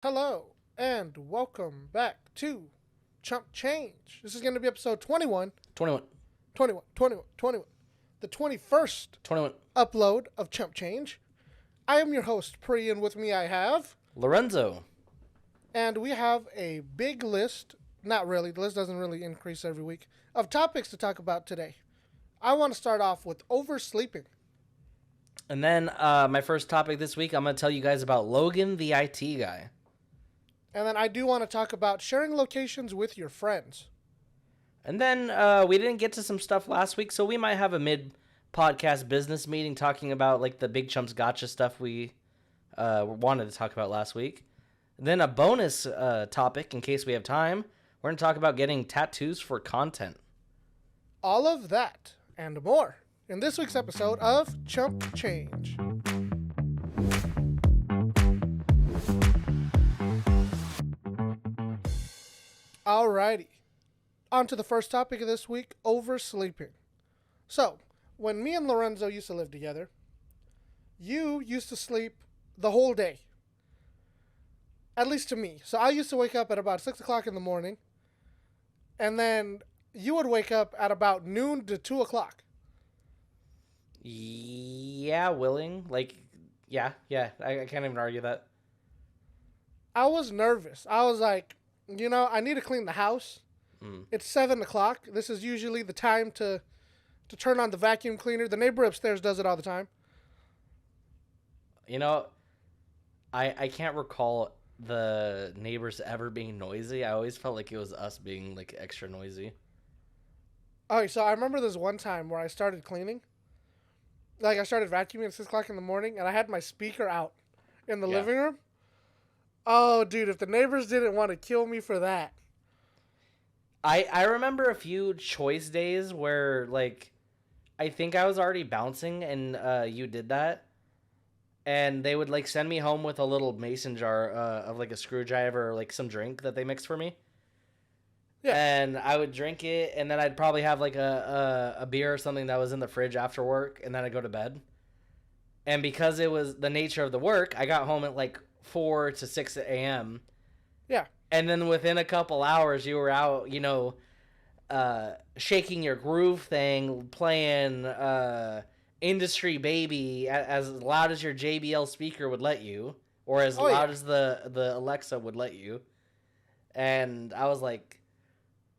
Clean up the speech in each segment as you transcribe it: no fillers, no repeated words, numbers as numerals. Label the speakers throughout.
Speaker 1: Hello, and welcome back to Chump Change. This is going to be episode 21,
Speaker 2: 21.
Speaker 1: 21, 21, 21, the 21st
Speaker 2: 21.
Speaker 1: upload of Chump Change. I am your host, Pree, and with me I have,
Speaker 2: Lorenzo.
Speaker 1: and we have a big list, not really, the list doesn't really increase every week, of topics to talk about today. I want to start off with oversleeping.
Speaker 2: And then my first topic this week, I'm going to tell you guys about Logan, the IT guy.
Speaker 1: And then I do want to talk about sharing locations with your friends.
Speaker 2: And then we didn't get to some stuff last week, so we might have a mid-podcast business meeting talking about like the Big Chumps gotcha stuff we wanted to talk about last week. And then a bonus topic, in case we have time, we're going to talk about getting tattoos for content.
Speaker 1: All of that and more in this week's episode of Chump Change. Alrighty. On to the first topic of this week, oversleeping. So, when me and Lorenzo used to live together, you used to sleep the whole day. At least to me. So I used to wake up at about 6 o'clock in the morning, and then you would wake up at about noon to 2 o'clock.
Speaker 2: Yeah, willing. I can't even argue that.
Speaker 1: I was nervous. I was like, I need to clean the house. It's 7 o'clock. This is usually the time to turn on the vacuum cleaner. The neighbor upstairs does it all the time.
Speaker 2: I can't recall the neighbors ever being noisy. I always felt like it was us being like extra noisy.
Speaker 1: Okay, so I remember this one time where I started cleaning. Like, I started vacuuming at 6 o'clock in the morning, and I had my speaker out in the living room. Oh, dude, if the neighbors didn't want to kill me for that.
Speaker 2: I remember a few choice days where, like, I think I was already bouncing, and you did that. And they would, like, send me home with a little mason jar of, like, a screwdriver or, like, some drink that they mixed for me. Yeah. And I would drink it, and then I'd probably have, like, a beer or something that was in the fridge after work, and then I'd go to bed. And because it was the nature of the work, I got home at, like, 4 to 6 a.m.
Speaker 1: Yeah.
Speaker 2: And then within a couple hours, you were out, shaking your groove thing, playing Industry Baby as loud as your JBL speaker would let you, or as loud as the Alexa would let you. And I was like,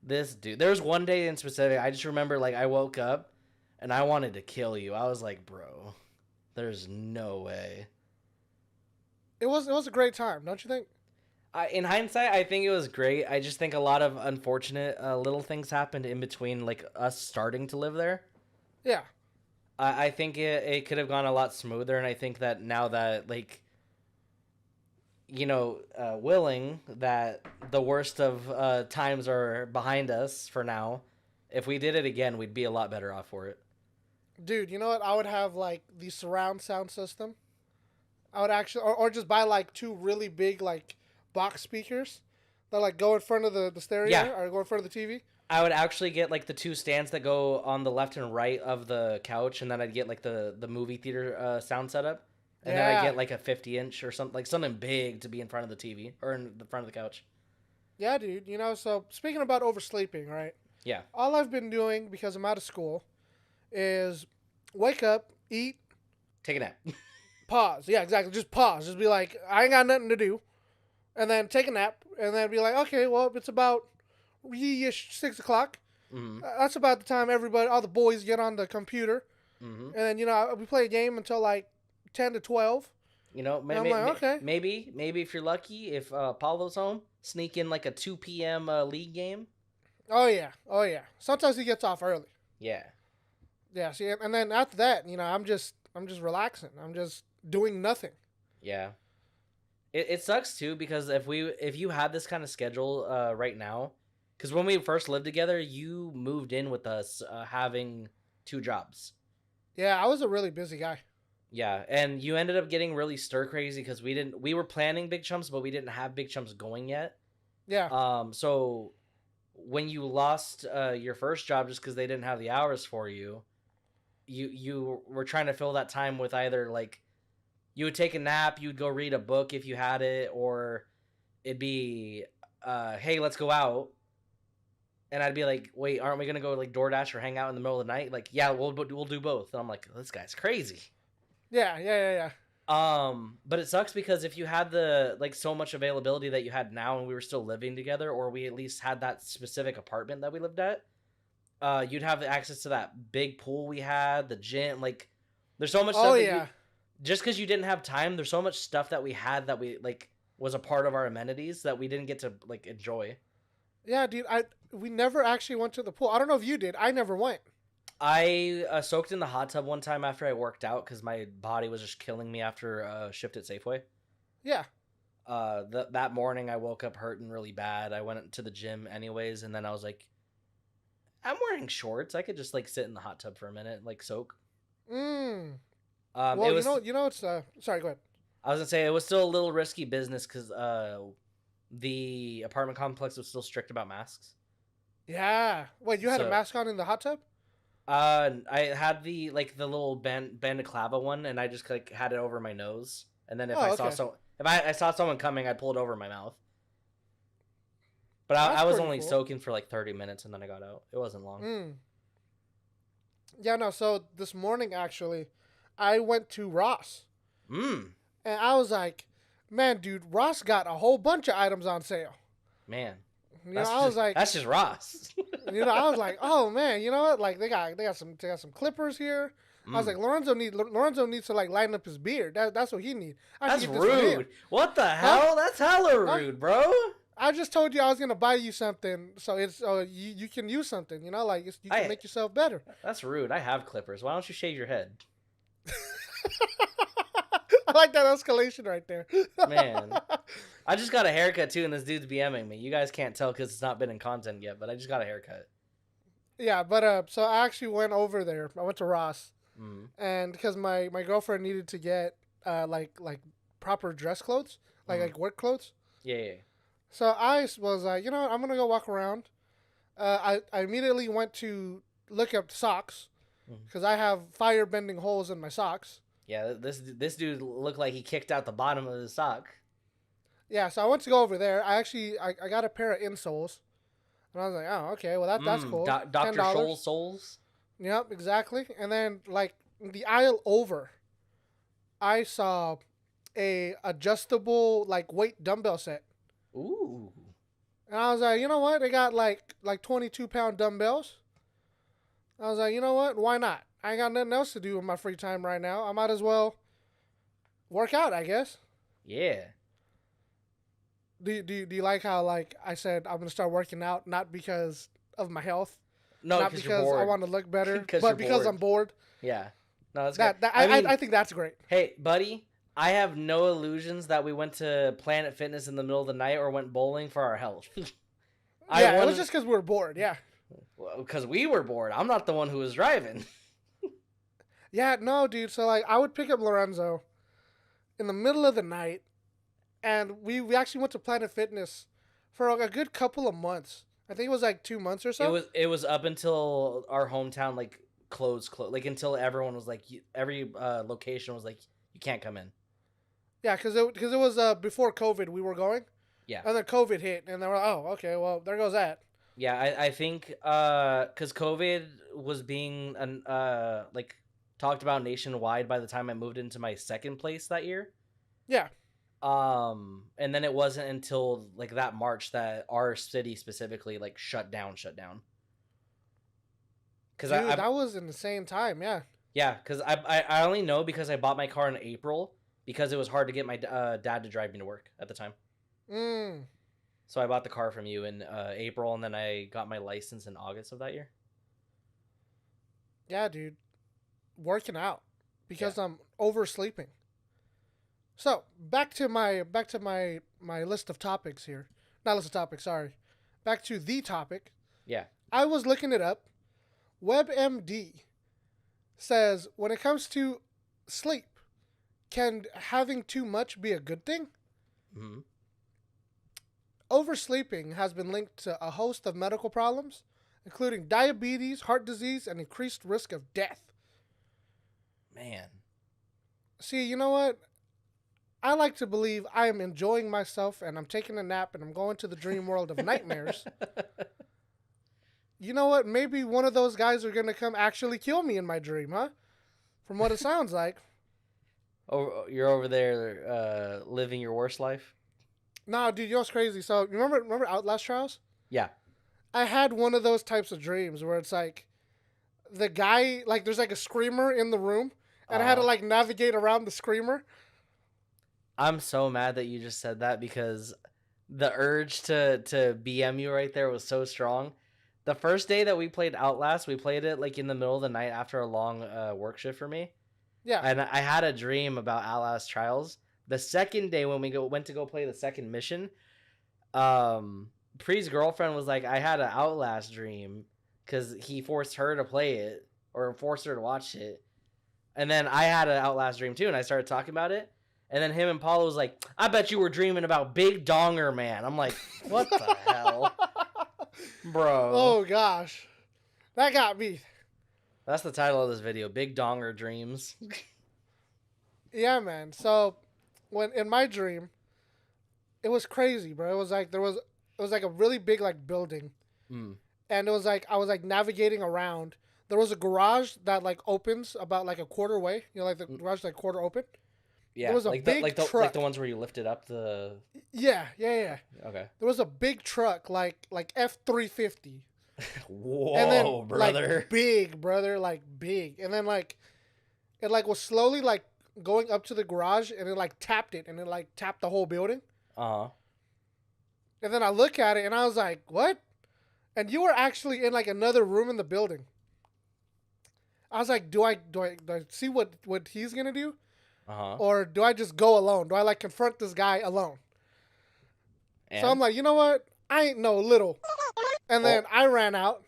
Speaker 2: this dude. There was one day in specific, I just remember, like, I woke up and I wanted to kill you. I was like, bro, there's no way.
Speaker 1: It was a great time, don't you think?
Speaker 2: In hindsight, I think it was great. I just think a lot of unfortunate little things happened in between, like, us starting to live there.
Speaker 1: Yeah.
Speaker 2: I think it could have gone a lot smoother, and I think that now that, like, willing that the worst of times are behind us for now, if we did it again, we'd be a lot better off for it.
Speaker 1: Dude, you know what? I would have, like, the surround sound system. I would actually, or just buy, like, two really big, like, box speakers that, like, go in front of the stereo or go in front of the TV.
Speaker 2: I would actually get, like, the two stands that go on the left and right of the couch, and then I'd get, like, the movie theater sound setup. And then I'd get, like, a 50-inch or something, like, something big to be in front of the TV, or in the front of the couch.
Speaker 1: Yeah, dude. So speaking about oversleeping, right?
Speaker 2: Yeah.
Speaker 1: All I've been doing, because I'm out of school, is wake up, eat.
Speaker 2: Take a nap.
Speaker 1: Pause. Yeah, exactly. Just pause. Just be like, I ain't got nothing to do. And then take a nap, and then be like, okay, well, it's about 6 o'clock.
Speaker 2: Mm-hmm.
Speaker 1: That's about the time all the boys get on the computer.
Speaker 2: Mm-hmm.
Speaker 1: And then, we play a game until, like, 10 to 12.
Speaker 2: Okay. Maybe if you're lucky, if Paulo's home, sneak in, like, a 2 p.m. League game.
Speaker 1: Oh, yeah. Sometimes he gets off early.
Speaker 2: Yeah.
Speaker 1: Yeah, see, and then after that, I'm just relaxing. I'm just doing nothing.
Speaker 2: Yeah. It sucks too, because if you had this kind of schedule right now, because when we first lived together, you moved in with us having 2 jobs.
Speaker 1: Yeah, I was a really busy guy.
Speaker 2: Yeah, and you ended up getting really stir crazy because we were planning Big Chumps, but we didn't have Big Chumps going yet.
Speaker 1: Yeah.
Speaker 2: So when you lost your first job just because they didn't have the hours for you, you were trying to fill that time with either, like, you would take a nap, you'd go read a book if you had it, or it'd be, hey, let's go out. And I'd be like, wait, aren't we gonna go like DoorDash or hang out in the middle of the night? Like, yeah, we'll do both. And I'm like, this guy's crazy.
Speaker 1: Yeah.
Speaker 2: But it sucks because if you had the like so much availability that you had now and we were still living together, or we at least had that specific apartment that we lived at, you'd have access to that big pool we had, the gym, like there's so much
Speaker 1: Oh
Speaker 2: stuff that
Speaker 1: yeah.
Speaker 2: just because you didn't have time, there's so much stuff that we had that we like was a part of our amenities that we didn't get to like enjoy.
Speaker 1: Yeah, dude. We never actually went to the pool. I don't know if you did. I never went.
Speaker 2: I soaked in the hot tub one time after I worked out because my body was just killing me after a shift at Safeway.
Speaker 1: Yeah.
Speaker 2: That morning I woke up hurting really bad. I went to the gym anyways, and then I was like, I'm wearing shorts. I could just like sit in the hot tub for a minute, and, like soak.
Speaker 1: Mm.
Speaker 2: It
Speaker 1: Well,
Speaker 2: was.
Speaker 1: it's sorry, go ahead.
Speaker 2: I was gonna say it was still a little risky business because the apartment complex was still strict about masks.
Speaker 1: Yeah. Wait, you had a
Speaker 2: So
Speaker 1: mask on in the hot tub?
Speaker 2: I had the like the little bandiclava one, and I just like had it over my nose, and then if
Speaker 1: Oh,
Speaker 2: I
Speaker 1: okay.
Speaker 2: if I saw someone coming, I'd pull it over my mouth. But
Speaker 1: That's
Speaker 2: I was
Speaker 1: pretty
Speaker 2: only
Speaker 1: cool.
Speaker 2: soaking for like 30 minutes, and then I got out. It wasn't long.
Speaker 1: Mm. Yeah, no. So this morning, actually, I went to Ross,
Speaker 2: Mm,
Speaker 1: and I was like, "Man, dude, Ross got a whole bunch of items on sale."
Speaker 2: man,
Speaker 1: I was like,
Speaker 2: that's just Ross.
Speaker 1: I was like, "Oh man, you know what? Like they got some clippers here." I was
Speaker 2: Mm.
Speaker 1: like, Lorenzo needs to like lighten up his beard. That's what he needs. I should
Speaker 2: That's
Speaker 1: get this for him.
Speaker 2: rude. What the
Speaker 1: Huh?
Speaker 2: hell? That's hella
Speaker 1: Huh?
Speaker 2: rude, bro.
Speaker 1: I just told you I was gonna buy you something, so it's you can use something. Like you can
Speaker 2: I
Speaker 1: make yourself better.
Speaker 2: That's rude. I have clippers. Why don't you shave your head,
Speaker 1: I like that escalation right there.
Speaker 2: man? I just got a haircut too, and this dude's BMing me. You guys can't tell because it's not been in content yet, but I just got a haircut.
Speaker 1: Yeah, but so I actually went over there. I went to Ross,
Speaker 2: Mm.
Speaker 1: and because my girlfriend needed to get like proper dress clothes, like work clothes.
Speaker 2: Yeah.
Speaker 1: So I was like, what, I'm gonna go walk around. I immediately went to look up socks
Speaker 2: Mhm.
Speaker 1: because I have fire bending holes in my socks.
Speaker 2: Yeah, this dude looked like he kicked out the bottom of his sock.
Speaker 1: Yeah, so I went to go over there. I got a pair of insoles, and I was like, oh, okay, well that's cool.
Speaker 2: Dr.
Speaker 1: $10.
Speaker 2: Scholl Souls.
Speaker 1: Yep, exactly. And then like the aisle over, I saw a adjustable like weight dumbbell set,
Speaker 2: Ooh.
Speaker 1: and I was like, you know what? They got like 22-pound dumbbells. I was like, you know what? Why not? I ain't got nothing else to do in my free time right now. I might as well work out, I guess.
Speaker 2: Yeah.
Speaker 1: Do you like how like I said I'm gonna start working out not because of my health,
Speaker 2: No,
Speaker 1: not
Speaker 2: because you're
Speaker 1: because I
Speaker 2: bored.
Speaker 1: want to look better,
Speaker 2: 'Cause
Speaker 1: but
Speaker 2: you're
Speaker 1: because
Speaker 2: bored.
Speaker 1: I'm bored.
Speaker 2: Yeah. No, that's good.
Speaker 1: I think that's great.
Speaker 2: Hey, buddy, I have no illusions that we went to Planet Fitness in the middle of the night or went bowling for our health.
Speaker 1: Yeah, it was just because we were bored. Yeah.
Speaker 2: because we were bored. I'm not the one who was driving.
Speaker 1: Yeah, no, dude. So like, I would pick up Lorenzo in the middle of the night, and we actually went to Planet Fitness for like a good couple of months. I think it was like 2 months or so.
Speaker 2: It was up until our hometown like closed, like until everyone was like every location was like you can't come in.
Speaker 1: Yeah, because it was before COVID we were going.
Speaker 2: Yeah.
Speaker 1: And then COVID hit, and they were like, oh, okay, well there goes that.
Speaker 2: Yeah, I think because COVID was being like talked about nationwide by the time I moved into my second place that year.
Speaker 1: Yeah.
Speaker 2: And then it wasn't until like that March that our city specifically like shut down. Because
Speaker 1: That was in the same time, yeah.
Speaker 2: Yeah, because I only know because I bought my car in April because it was hard to get my dad to drive me to work at the time.
Speaker 1: Mm.
Speaker 2: So I bought the car from you in April, and then I got my license in August of that year.
Speaker 1: Yeah, dude. Working out because
Speaker 2: Yeah.
Speaker 1: I'm oversleeping. So back to my list of topics here. Not list of topics, sorry. Back to the topic.
Speaker 2: Yeah.
Speaker 1: I was looking it up. WebMD says when it comes to sleep, can having too much be a good thing?
Speaker 2: Mm-hmm.
Speaker 1: Oversleeping has been linked to a host of medical problems, including diabetes, heart disease, and increased risk of death.
Speaker 2: Man.
Speaker 1: See, you know what? I like to believe I am enjoying myself and I'm taking a nap and I'm going to the dream world of nightmares. You know what? Maybe one of those guys are going to come actually kill me in my dream, huh? From what it sounds like.
Speaker 2: Oh, you're over there living your worst life?
Speaker 1: Nah, dude, you know what's crazy? So, remember Outlast Trials?
Speaker 2: Yeah.
Speaker 1: I had one of those types of dreams where it's like the guy, like, there's like a screamer in the room, and I had to like navigate around the screamer.
Speaker 2: I'm so mad that you just said that because the urge to BM you right there was so strong. The first day that we played Outlast, we played it like in the middle of the night after a long work shift for me.
Speaker 1: Yeah.
Speaker 2: And I had a dream about Outlast Trials. The second day when we went to go play the second mission, Pree's girlfriend was like, I had an Outlast dream because he forced her to play it or forced her to watch it. And then I had an Outlast dream too, and I started talking about it. And then him and Paulo was like, I bet you were dreaming about Big Donger Man. I'm like, what the hell? Bro.
Speaker 1: Oh, gosh. That got me.
Speaker 2: That's the title of this video, Big Donger Dreams.
Speaker 1: Yeah, man. So, when in my dream, it was crazy, bro. It was like it was like a really big like building. And it was like I was like navigating around. There was a garage that like opens about like a quarter way. You know, like the garage like quarter open.
Speaker 2: Yeah,
Speaker 1: there was a
Speaker 2: like
Speaker 1: big
Speaker 2: truck.
Speaker 1: truck.
Speaker 2: Like the ones where you lifted up the.
Speaker 1: Yeah.
Speaker 2: Okay.
Speaker 1: There was a big truck like
Speaker 2: F-350. Whoa,
Speaker 1: and then,
Speaker 2: brother!
Speaker 1: Like, big, brother, like big. And then like it like was slowly like going up to the garage, and it like tapped it, and it like tapped the whole building. And then I look at it, and I was like, "What?" And you were actually in like another room in the building. I was like, "Do I see what he's gonna do, or do I just go alone? Do I like confront this guy alone?" And? So I'm like, you know what? I ain't no little. And then I ran out.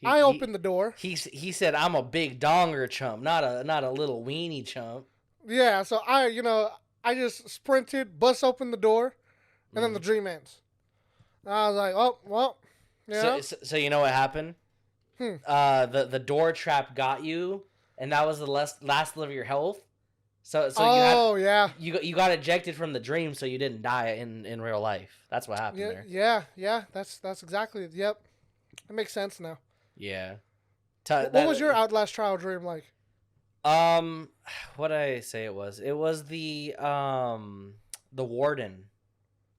Speaker 1: I opened the door.
Speaker 2: He said, "I'm a big donger chump, not a little weenie chump."
Speaker 1: Yeah, so I just sprinted, bust open the door, and then the dream ends. And I was like, oh well, yeah.
Speaker 2: So you know what happened? The door trap got you, and that was the last of your health. So you got ejected from the dream, so you didn't die in real life. That's what happened there.
Speaker 1: Yeah. That's exactly it. Yep, it makes sense now.
Speaker 2: Yeah.
Speaker 1: What was your Outlast trial dream like?
Speaker 2: What did I say it was? It was the warden,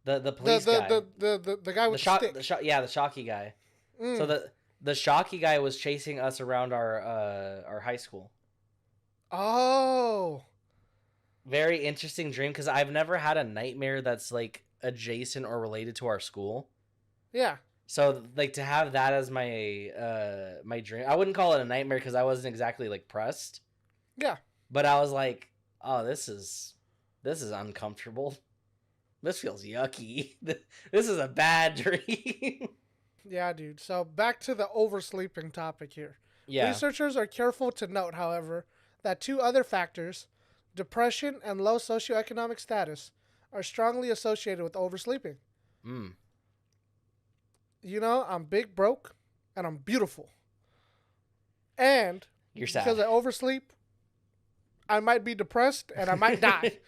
Speaker 2: the police guy,
Speaker 1: the guy with the stick.
Speaker 2: The shocky guy. So the shocky guy was chasing us around our high school.
Speaker 1: Oh.
Speaker 2: Very interesting dream because I've never had a nightmare that's like adjacent or related to our school.
Speaker 1: Yeah.
Speaker 2: So like to have that as my my dream, I wouldn't call it a nightmare because I wasn't exactly like pressed.
Speaker 1: Yeah.
Speaker 2: But I was like, oh, this is uncomfortable. This feels yucky. This is a bad dream.
Speaker 1: Yeah, dude. So back to the oversleeping topic here.
Speaker 2: Yeah.
Speaker 1: Researchers are careful to note, however, that two other factors, depression and low socioeconomic status, are strongly associated with oversleeping. You know, I'm big broke and I'm beautiful. And
Speaker 2: you're sad.
Speaker 1: Because I oversleep, I might be depressed and I might die.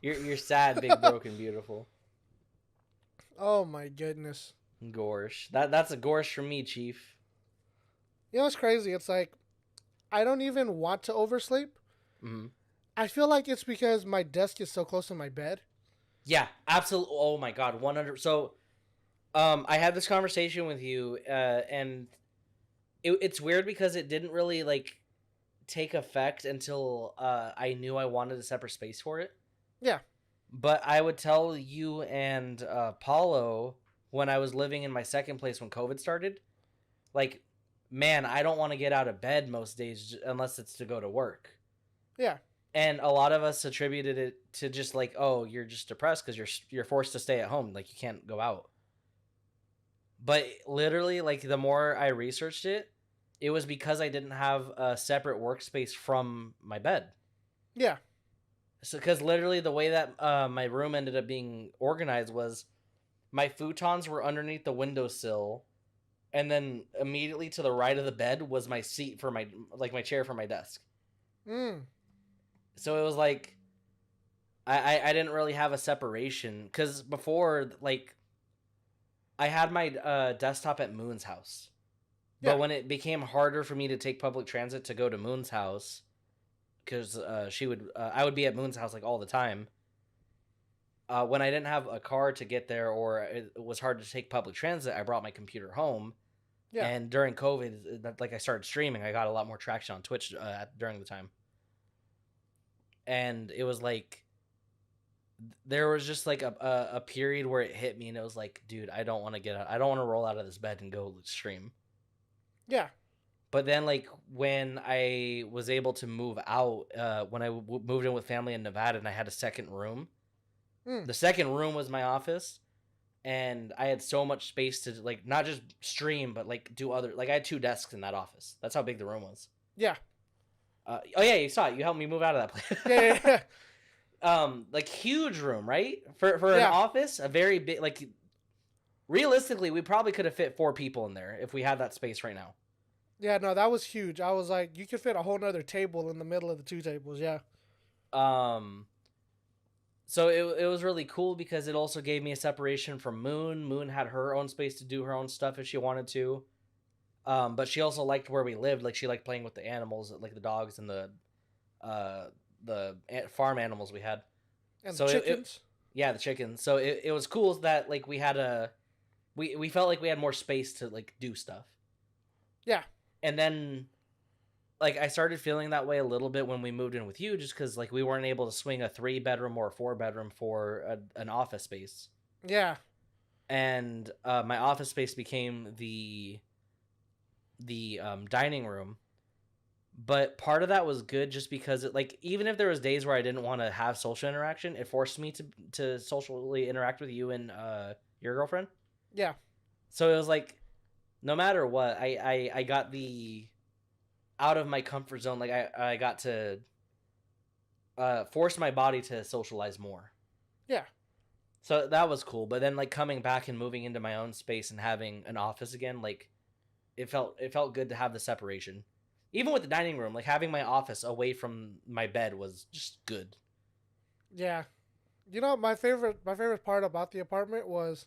Speaker 2: You're sad, big, broke, and beautiful.
Speaker 1: Oh my goodness.
Speaker 2: Gorsh. That's a gorsh from me, Chief.
Speaker 1: You know what's crazy? It's like I don't even want to oversleep. I feel like it's because my desk is so close to my bed.
Speaker 2: Yeah, absolutely. Oh my god, 100. So, I had this conversation with you, and it's weird because it didn't really like take effect until I knew I wanted a separate space for it.
Speaker 1: Yeah.
Speaker 2: But I would tell you and Paulo when I was living in my second place when COVID started, like, man, I don't want to get out of bed most days unless it's to go to work.
Speaker 1: Yeah.
Speaker 2: And a lot of us attributed it to just like, oh, you're just depressed because you're forced to stay at home, like you can't go out. But literally, like the more I researched it, it was because I didn't have a separate workspace from my bed.
Speaker 1: Yeah.
Speaker 2: So, because literally the way that my room ended up being organized was my futons were underneath the windowsill, and then immediately to the right of the bed was my seat for my chair for my desk. So it was like I didn't really have a separation because before, like, I had my desktop at Moon's house.
Speaker 1: Yeah.
Speaker 2: But when it became harder for me to take public transit to go to Moon's house, because I would be at Moon's house like all the time. When I didn't have a car to get there, or it was hard to take public transit, I brought my computer home.
Speaker 1: Yeah.
Speaker 2: And during COVID, like I started streaming, I got a lot more traction on Twitch during the time. And it was like there was just like a period where it hit me, and it was like, dude, I don't want to get out. I don't want to roll out of this bed and go stream.
Speaker 1: Yeah.
Speaker 2: But then, like, when I was able to move out, when I moved in with family in Nevada, and I had a second room, the second room was my office, and I had so much space to, like, not just stream, but, like, do other, like, I had 2 desks in that office. That's how big the room was.
Speaker 1: Yeah.
Speaker 2: Oh yeah, you saw it. You helped me move out of that place.
Speaker 1: Yeah.
Speaker 2: Like, huge room, right? For an office, a very big, like, realistically, we probably could have fit 4 people in there if we had that space right now.
Speaker 1: Yeah, no, that was huge. I was like, you could fit a whole nother table in the middle of the 2 tables. Yeah.
Speaker 2: So it was really cool because it also gave me a separation from Moon. Moon had her own space to do her own stuff if she wanted to. But she also liked where we lived. Like, she liked playing with the animals, like the dogs and the farm animals we had.
Speaker 1: And
Speaker 2: so
Speaker 1: the chickens.
Speaker 2: The chickens. So it was cool that, like, we had we felt like we had more space to, like, do stuff.
Speaker 1: Yeah.
Speaker 2: And then, like, I started feeling that way a little bit when we moved in with you, just because, like, we weren't able to swing a 3-bedroom or a 4-bedroom for an office space.
Speaker 1: Yeah.
Speaker 2: And my office space became the dining room. But part of that was good just because, even if there was days where I didn't want to have social interaction, it forced me to socially interact with you and your girlfriend.
Speaker 1: Yeah.
Speaker 2: So it was like, no matter what, I got the out of my comfort zone. Like, I got to force my body to socialize more.
Speaker 1: Yeah.
Speaker 2: So that was cool. But then, like, coming back and moving into my own space and having an office again, like, it felt good to have the separation. Even with the dining room, like, having my office away from my bed was just good.
Speaker 1: Yeah. You know, my favorite part about the apartment was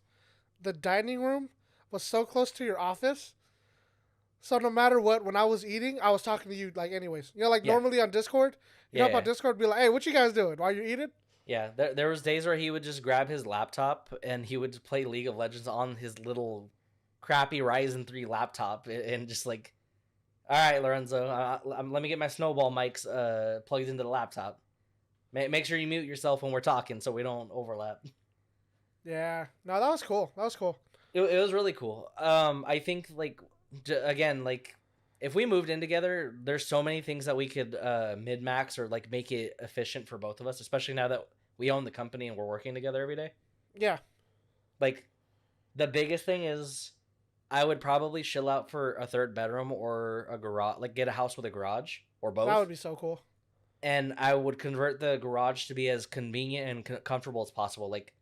Speaker 1: the dining room was so close to your office. So no matter what, when I was eating, I was talking to you, like, anyways. You know, like, normally on Discord, you know, on Discord, be like, hey, what you guys doing while you're eating?
Speaker 2: Yeah, there was days where he would just grab his laptop and he would play League of Legends on his little crappy Ryzen 3 laptop and just, like, all right, Lorenzo, let me get my snowball mics plugged into the laptop. Make sure you mute yourself when we're talking so we don't overlap.
Speaker 1: Yeah. No, that was cool. That was cool.
Speaker 2: It was really cool. I think, like, again, like, if we moved in together, there's so many things that we could min-max or, like, make it efficient for both of us, especially now that we own the company and we're working together every day.
Speaker 1: Yeah.
Speaker 2: Like, the biggest thing is I would probably chill out for a 3rd bedroom or a garage, like, get a house with a garage or both.
Speaker 1: That would be so cool.
Speaker 2: And I would convert the garage to be as convenient and comfortable as possible. Like,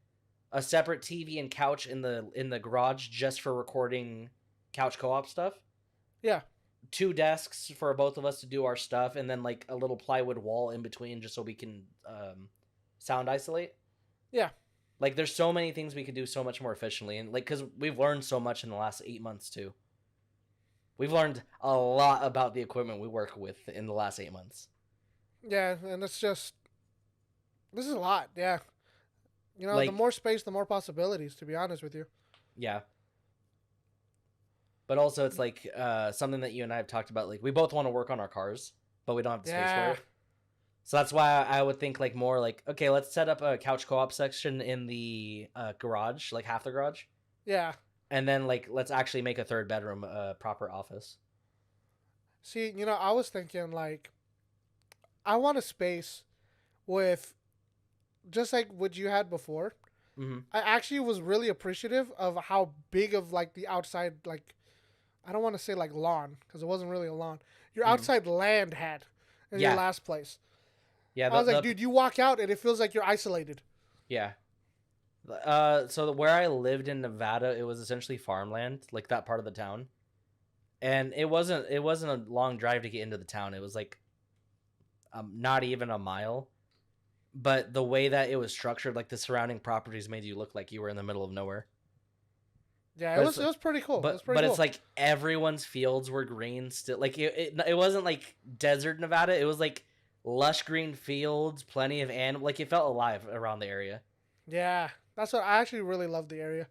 Speaker 2: a separate TV and couch in the garage just for recording couch co-op stuff.
Speaker 1: Yeah.
Speaker 2: 2 desks for both of us to do our stuff, and then, like, a little plywood wall in between just so we can sound isolate.
Speaker 1: Yeah.
Speaker 2: Like, there's so many things we could do so much more efficiently, and, like, because we've learned so much in the last 8 months too. We've learned a lot about the equipment we work with in the last 8 months.
Speaker 1: Yeah, and it's just, this is a lot. Yeah. You know,
Speaker 2: Like,
Speaker 1: the more space, the more possibilities, to be honest with you.
Speaker 2: Yeah. But also, it's like something that you and I have talked about. Like, we both want to work on our cars, but we don't have the space for it. So that's why I would think, like, more like, okay, let's set up a couch co-op section in the garage, like half the garage.
Speaker 1: Yeah.
Speaker 2: And then, like, let's actually make a 3rd bedroom a proper office.
Speaker 1: See, you know, I was thinking, like, I want a space with, just like what you had before.
Speaker 2: Mm-hmm.
Speaker 1: I actually was really appreciative of how big of, like, the outside, like, I don't want to say, like, lawn, because it wasn't really a lawn. Your outside land had in your last place.
Speaker 2: Yeah,
Speaker 1: I was like, dude, you walk out and it feels like you're isolated.
Speaker 2: Yeah. So where I lived in Nevada, it was essentially farmland, like that part of the town, and it wasn't a long drive to get into the town. It was like, not even a mile, but the way that it was structured, like the surrounding properties made you look like you were in the middle of nowhere.
Speaker 1: Yeah,
Speaker 2: But
Speaker 1: it was pretty cool.
Speaker 2: but
Speaker 1: It was pretty cool.
Speaker 2: it's like everyone's fields were green still. Like it wasn't like desert Nevada. It was like lush green fields, plenty of animals. Like it felt alive around the area.
Speaker 1: Yeah, that's what I actually really loved the area.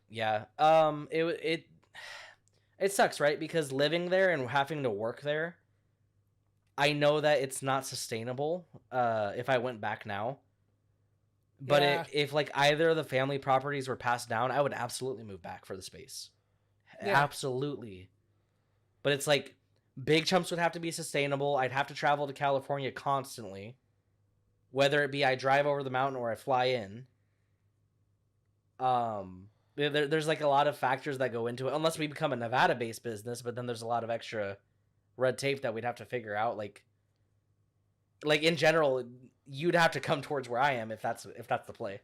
Speaker 2: Yeah. It sucks, right? Because living there and having to work there, I know that it's not sustainable. If I went back now. But
Speaker 1: Yeah.
Speaker 2: if like either of the family properties were passed down, I would absolutely move back for the space.
Speaker 1: Yeah.
Speaker 2: Absolutely. But it's like Big Chumps would have to be sustainable. I'd have to travel to California constantly, whether it be I drive over the mountain or I fly in. There's like a lot of factors that go into it, unless we become a Nevada-based business. But then there's a lot of extra red tape that we'd have to figure out. Like in general, you'd have to come towards where I am if that's the play.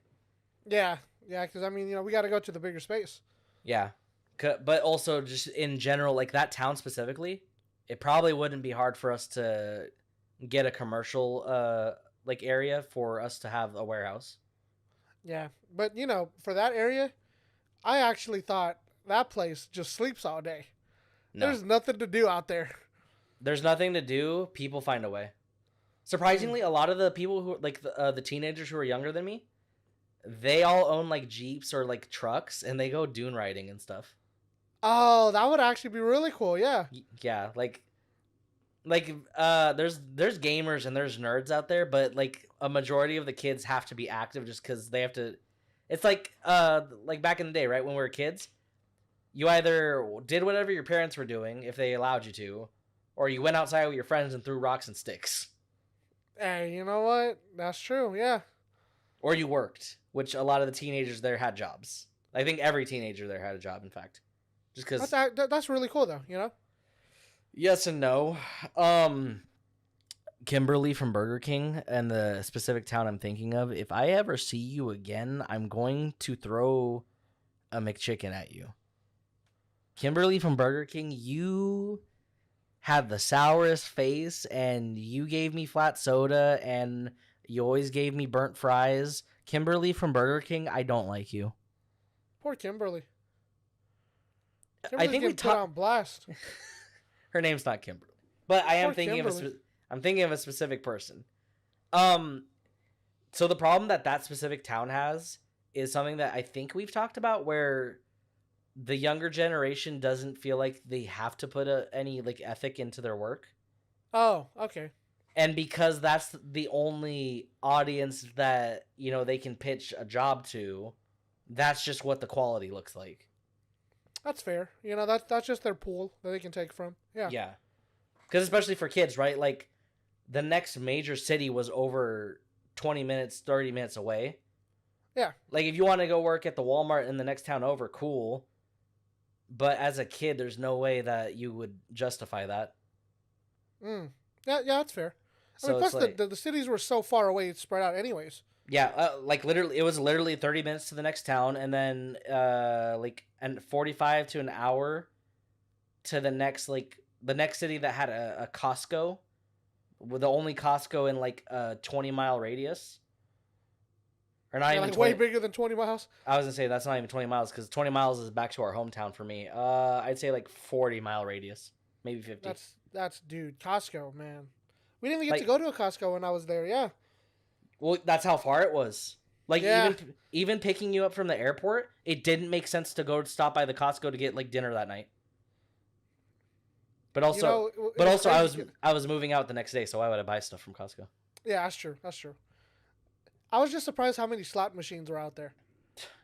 Speaker 1: Yeah, because I mean, we got to go to the bigger space.
Speaker 2: Yeah, but also just in general, like that town specifically, it probably wouldn't be hard for us to get a commercial like area for us to have a warehouse.
Speaker 1: Yeah, but for that area, I actually thought that place just sleeps all day.
Speaker 2: No.
Speaker 1: There's nothing to do out there.
Speaker 2: There's nothing to do. People find a way. Surprisingly, a lot of the people who like the teenagers who are younger than me, they all own like Jeeps or like trucks, and they go dune riding and stuff.
Speaker 1: Oh, that would actually be really cool. Yeah.
Speaker 2: Yeah, like there's gamers and there's nerds out there, but like a majority of the kids have to be active just because they have to. It's like back in the day, right, when we were kids, you either did whatever your parents were doing if they allowed you to, or you went outside with your friends and threw rocks and sticks.
Speaker 1: Hey, you know what? That's true. Yeah.
Speaker 2: Or you worked, which a lot of the teenagers there had jobs. I think every teenager there had a job, in fact. Just because...
Speaker 1: That's really cool, though,
Speaker 2: Yes and no. Kimberly from Burger King and the specific town I'm thinking of, if I ever see you again, I'm going to throw a McChicken at you. Kimberly from Burger King, you had the sourest face, and you gave me flat soda, and you always gave me burnt fries. Kimberly from Burger King, I don't like you.
Speaker 1: Poor Kimberly.
Speaker 2: I think we
Speaker 1: put on blast.
Speaker 2: Her name's not Kimberly, but I am
Speaker 1: Poor
Speaker 2: thinking
Speaker 1: Kimberly.
Speaker 2: I'm thinking of a specific person. So the problem that specific town has is something that I think we've talked about, where the younger generation doesn't feel like they have to put any like ethic into their work.
Speaker 1: Oh, okay.
Speaker 2: And because that's the only audience that, they can pitch a job to, that's just what the quality looks like.
Speaker 1: That's fair. That's just their pool that they can take from. Yeah.
Speaker 2: Yeah. Because especially for kids, right? Like, the next major city was over 20 minutes, 30 minutes away.
Speaker 1: Yeah.
Speaker 2: Like, if you want to go work at the Walmart in the next town over, cool. But as a kid, there's no way that you would justify that.
Speaker 1: Yeah, that's fair.
Speaker 2: So
Speaker 1: plus
Speaker 2: like,
Speaker 1: the cities were so far away, it's spread out anyways.
Speaker 2: Yeah, literally, it was literally 30 minutes to the next town, and then 45 to an hour to the next city that had a Costco, with the only Costco in a 20-mile radius. Or not even 20,
Speaker 1: way bigger than 20 miles.
Speaker 2: I was gonna say that's not even 20 miles, because 20 miles is back to our hometown for me. I'd say 40-mile radius, maybe 50.
Speaker 1: That's dude, Costco, man. We didn't even get to go to a Costco when I was there. Yeah.
Speaker 2: Well, that's how far it was. Even picking you up from the airport, it didn't make sense to go stop by the Costco to get dinner that night. But also, I was moving out the next day, so why would I buy stuff from Costco?
Speaker 1: Yeah, that's true. That's true. I was just surprised how many slot machines were out there.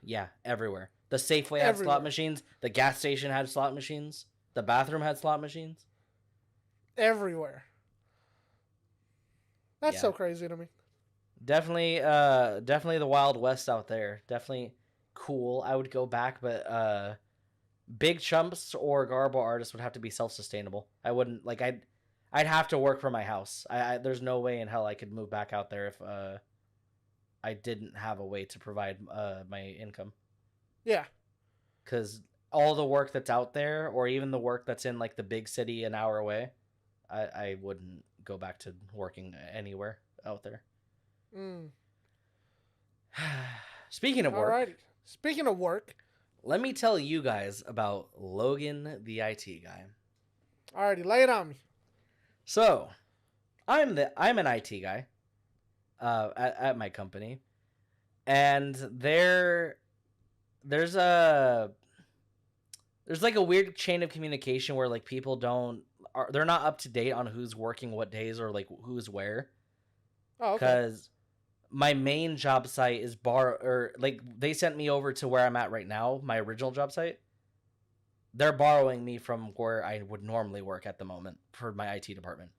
Speaker 2: Yeah, everywhere. The Safeway had slot machines. The gas station had slot machines. The bathroom had slot machines.
Speaker 1: Everywhere. That's so crazy to me.
Speaker 2: Definitely the Wild West out there. Definitely cool. I would go back, but Big Chumps or GarboArtist would have to be self-sustainable. I wouldn't I'd have to work from my house. There's no way in hell I could move back out there if I didn't have a way to provide my income.
Speaker 1: Yeah.
Speaker 2: Because all the work that's out there, or even the work that's in the big city an hour away, I wouldn't go back to working anywhere out there. Speaking of work,
Speaker 1: Alrighty. Speaking of work,
Speaker 2: let me tell you guys about Logan, the IT guy.
Speaker 1: alrighty, lay it on me.
Speaker 2: So, I'm an IT guy at my company, and there's like a weird chain of communication where like people they're not up to date on who's working what days or like who's where.
Speaker 1: Oh, okay.
Speaker 2: Because my main job site is they sent me over to where I'm at right now, my original job site. They're borrowing me from where I would normally work at the moment for my IT department.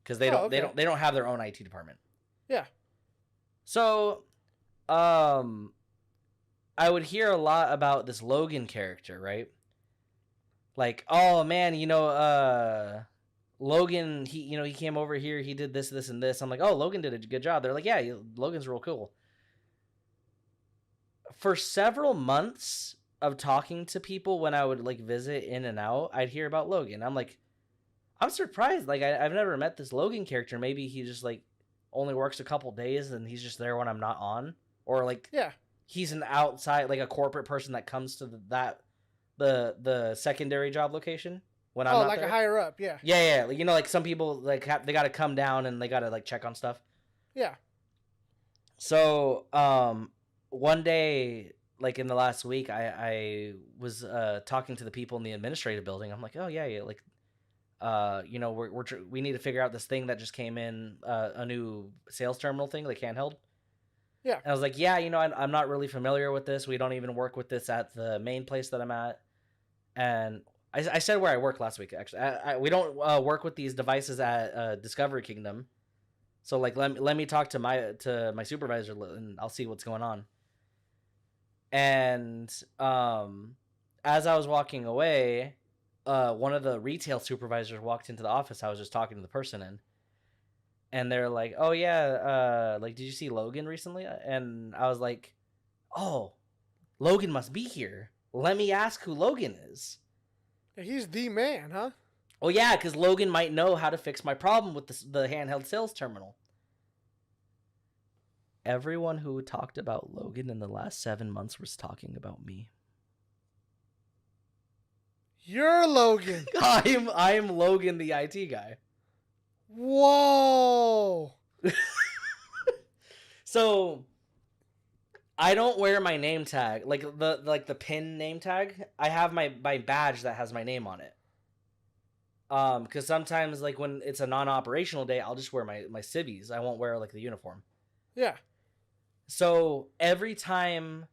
Speaker 2: Because they don't have their own IT department.
Speaker 1: Yeah.
Speaker 2: So, I would hear a lot about this Logan character, right? Like, oh man, Logan, he came over here, he did this, this, and this. I'm like, oh, Logan did a good job. They're like, yeah, Logan's real cool. For several months of talking to people when I would like visit in and out, I'd hear about Logan. I'm like, I'm surprised. Like, I've never met this Logan character. Maybe he just like only works a couple days and he's just there when I'm not on, or like,
Speaker 1: yeah,
Speaker 2: he's an outside, like a corporate person that comes to the secondary job location when I'm not
Speaker 1: like
Speaker 2: there.
Speaker 1: a higher up, yeah.
Speaker 2: Yeah. Like some people like they got to come down and they got to like check on stuff.
Speaker 1: Yeah.
Speaker 2: So, one day, like in the last week, I was talking to the people in the administrative building. I'm like, oh yeah, like, we need to figure out this thing that just came in, a new sales terminal thing, like handheld.
Speaker 1: Yeah.
Speaker 2: And I was like, yeah, I'm not really familiar with this. We don't even work with this at the main place that I'm at. And I said where I work last week, actually. We don't work with these devices at Discovery Kingdom. So, like, let me talk to my supervisor, and I'll see what's going on. And as I was walking away, one of the retail supervisors walked into the office I was just talking to the person in. And they're like, oh, yeah, like, did you see Logan recently? And I was like, oh, Logan must be here. Let me ask who Logan is.
Speaker 1: He's the man, huh?
Speaker 2: Oh, yeah, because Logan might know how to fix my problem with the handheld sales terminal. Everyone who talked about Logan in the last 7 months was talking about me.
Speaker 1: You're Logan.
Speaker 2: I'm Logan, the IT guy.
Speaker 1: Whoa.
Speaker 2: So I don't wear my name tag, like the pin name tag. I have my badge that has my name on it. Because sometimes, like, when it's a non-operational day, I'll just wear my civvies. I won't wear like the uniform.
Speaker 1: Yeah.
Speaker 2: So every time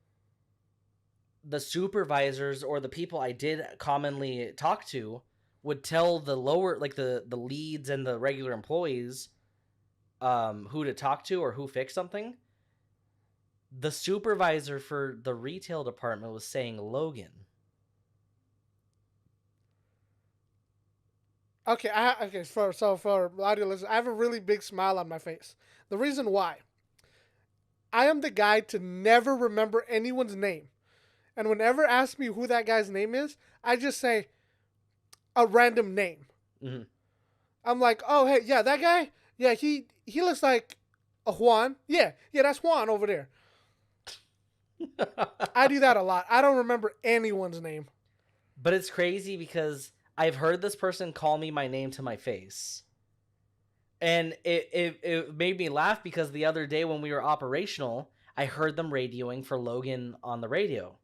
Speaker 2: the supervisors or the people I did commonly talk to would tell the lower, like the leads and the regular employees, who to talk to or who fixed something, the supervisor for the retail department was saying Logan.
Speaker 1: Okay, for audio listeners, I have a really big smile on my face. The reason why, I am the guy to never remember anyone's name. And whenever asked me who that guy's name is, I just say a random name.
Speaker 2: Mm-hmm.
Speaker 1: I'm like, oh, hey, yeah, that guy? Yeah, he looks like a Juan. Yeah, that's Juan over there. I do that a lot. I don't remember anyone's name.
Speaker 2: But it's crazy because I've heard this person call me my name to my face. And it made me laugh because the other day when we were operational, I heard them radioing for Logan on the radio.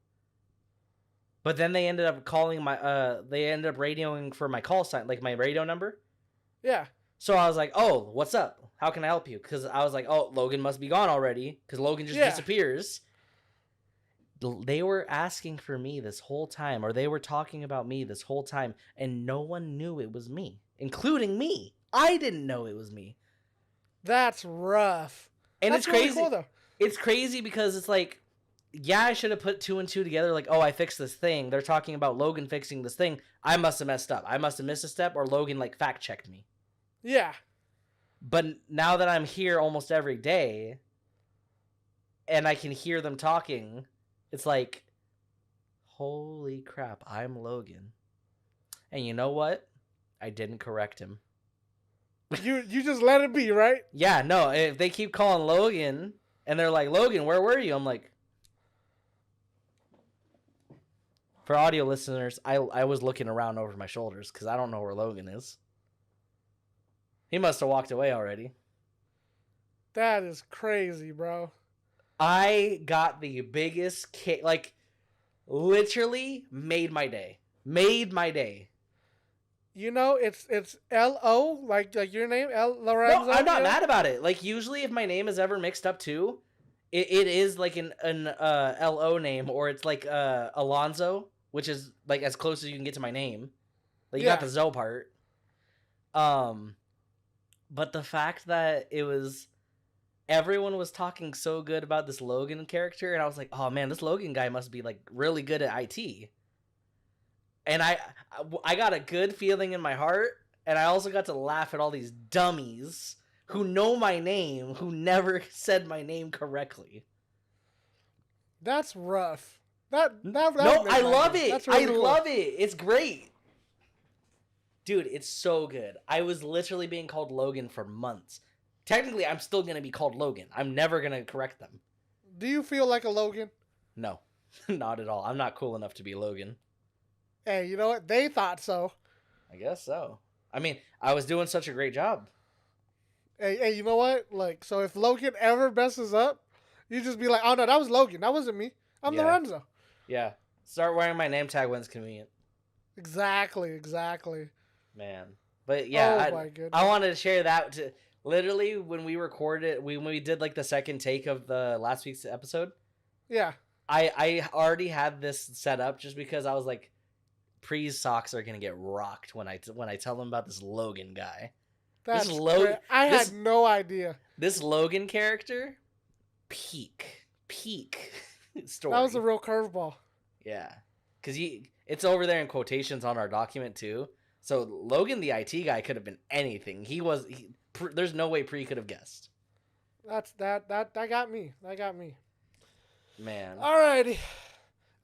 Speaker 2: But then they ended up radioing for my call sign, like my radio number.
Speaker 1: Yeah.
Speaker 2: So I was like, oh, what's up? How can I help you? Because I was like, oh, Logan must be gone already because Logan just disappears. They were asking for me this whole time, or they were talking about me this whole time, and no one knew it was me, including me. I didn't know it was me.
Speaker 1: That's rough.
Speaker 2: And
Speaker 1: That's
Speaker 2: it's crazy.
Speaker 1: Really cool, though.
Speaker 2: It's crazy because it's like, yeah, I should have put 2 and 2 together. Like, oh, I fixed this thing. They're talking about Logan fixing this thing. I must have messed up. I must have missed a step, or Logan like fact checked me.
Speaker 1: Yeah.
Speaker 2: But now that I'm here almost every day, and I can hear them talking, it's like, holy crap, I'm Logan. And you know what? I didn't correct him.
Speaker 1: You just let it be, right?
Speaker 2: Yeah, no, if they keep calling Logan And they're like, Logan, where were you? I'm like, for audio listeners, I was looking around over my shoulders because I don't know where Logan is. He must have walked away already.
Speaker 1: That is crazy, bro.
Speaker 2: I got the biggest kick, like, literally made my day. Made my day.
Speaker 1: You know, it's L-O, like your name, Lorenzo.
Speaker 2: No, I'm not mad about it. Like, usually if my name is ever mixed up too, it is like an L-O name, or it's like Alonzo, which is like as close as you can get to my name. Like, you got the Zoe part. But the fact that everyone was talking so good about this Logan character, and I was like, oh man, this Logan guy must be like really good at IT. And I got a good feeling in my heart, and I also got to laugh at all these dummies who know my name, who never said my name correctly.
Speaker 1: That's rough.
Speaker 2: No, I love it. Really cool. Love it. It's great. Dude, it's so good. I was literally being called Logan for months. Technically, I'm still going to be called Logan. I'm never going to correct them.
Speaker 1: Do you feel like a Logan?
Speaker 2: No, not at all. I'm not cool enough to be Logan.
Speaker 1: Hey, you know what? They thought so.
Speaker 2: I guess so. I mean, I was doing such a great job.
Speaker 1: Hey, you know what? Like, so if Logan ever messes up, you just be like, oh no, that was Logan. That wasn't me. I'm Lorenzo.
Speaker 2: Yeah. Start wearing my name tag when it's convenient.
Speaker 1: Exactly.
Speaker 2: Man. But yeah,
Speaker 1: my goodness.
Speaker 2: I wanted to share that to literally when we recorded, when we did like the second take of the last week's episode.
Speaker 1: Yeah.
Speaker 2: I already had this set up just because I was like, Pree's socks are gonna get rocked when I tell them about this Logan guy.
Speaker 1: That's Logan. I had no idea.
Speaker 2: This Logan character, peak story.
Speaker 1: That was a real curveball.
Speaker 2: Yeah, because it's over there in quotations on our document too. So Logan, the IT guy, could have been anything. There's no way Pree could have guessed.
Speaker 1: That got me. That got me.
Speaker 2: Man.
Speaker 1: Alrighty.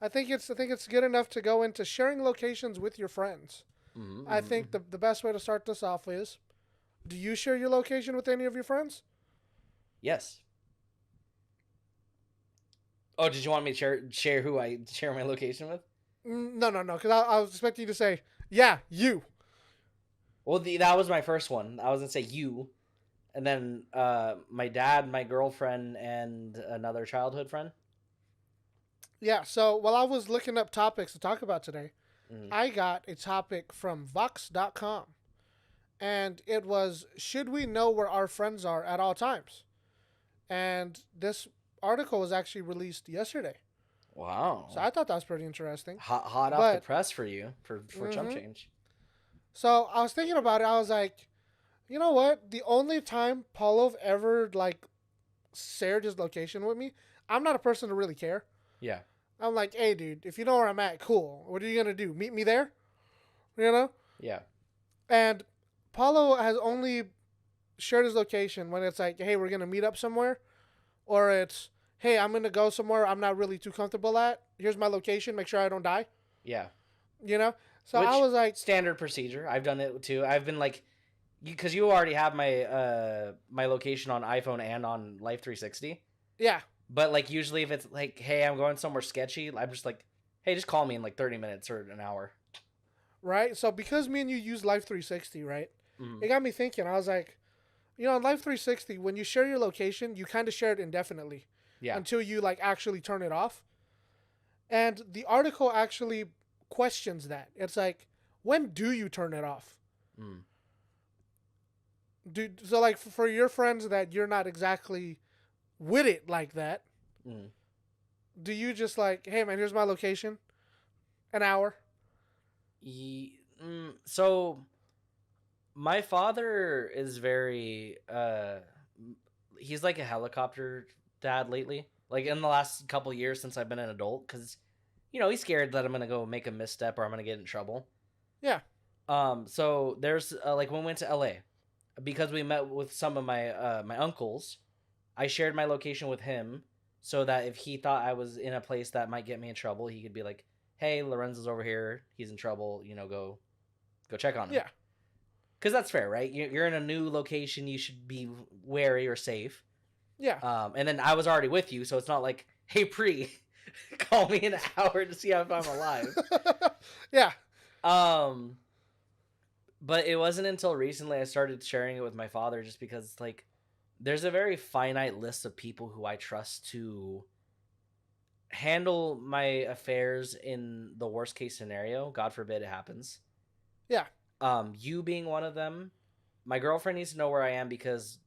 Speaker 1: I think it's good enough to go into sharing locations with your friends. Mm-hmm. I think the best way to start this off is, do you share your location with any of your friends?
Speaker 2: Yes. Oh, did you want me to share who I share my location with?
Speaker 1: No, because I was expecting you to say, yeah, you.
Speaker 2: Well, that was my first one. I was going to say you. And then my dad, my girlfriend, and another childhood friend.
Speaker 1: Yeah, so while I was looking up topics to talk about today, I got a topic from Vox.com. And it was, should we know where our friends are at all times? And this article was actually released yesterday.
Speaker 2: Wow.
Speaker 1: So I thought that was pretty interesting.
Speaker 2: Hot off the press for you, for Chump Change.
Speaker 1: So I was thinking about it. I was like, you know what? The only time Paulo ever, like, shared his location with me, I'm not a person to really care.
Speaker 2: Yeah.
Speaker 1: I'm like, hey, dude, if you know where I'm at, cool. What are you going to do? Meet me there? You know?
Speaker 2: Yeah.
Speaker 1: And Paulo has only shared his location when it's like, hey, we're going to meet up somewhere. Or it's, hey, I'm going to go somewhere I'm not really too comfortable at. Here's my location. Make sure I don't die.
Speaker 2: Yeah.
Speaker 1: You know? So I was like...
Speaker 2: Standard procedure. I've done it too. I've been like... Because you already have my my location on iPhone and on Life 360.
Speaker 1: Yeah.
Speaker 2: But, like, usually if it's like, hey, I'm going somewhere sketchy, I'm just like, hey, just call me in, like, 30 minutes or an hour.
Speaker 1: Right? So, because me and you use Life 360, right? Mm-hmm. It got me thinking. I was like, you know, on Life 360, when you share your location, you kind of share it indefinitely. Yeah. Until you, like, actually turn it off. And the article actually questions that. It's like, when do you turn it off? So, like, for your friends that you're not exactly... with it like that, do you just like, hey man, here's my location, an hour?
Speaker 2: So my father is very he's like a helicopter dad lately, like in the last couple of years since I've been an adult, because you know he's scared that I'm gonna go make a misstep or I'm gonna get in trouble.
Speaker 1: Yeah.
Speaker 2: So there's like when we went to LA, because we met with some of my my uncles, I shared my location with him so that if he thought I was in a place that might get me in trouble, he could be like, hey, Lorenzo's over here. He's in trouble. You know, go check on him.
Speaker 1: Yeah.
Speaker 2: Because that's fair, right? You're in a new location. You should be wary or safe.
Speaker 1: Yeah.
Speaker 2: And then I was already with you, so it's not like, hey, Pree, call me in an hour to see if I'm alive.
Speaker 1: Yeah.
Speaker 2: Um, but it wasn't until recently I started sharing it with my father, just because like there's a very finite list of people who I trust to handle my affairs in the worst case scenario. God forbid it happens.
Speaker 1: Yeah.
Speaker 2: You being one of them. My girlfriend needs to know where I am because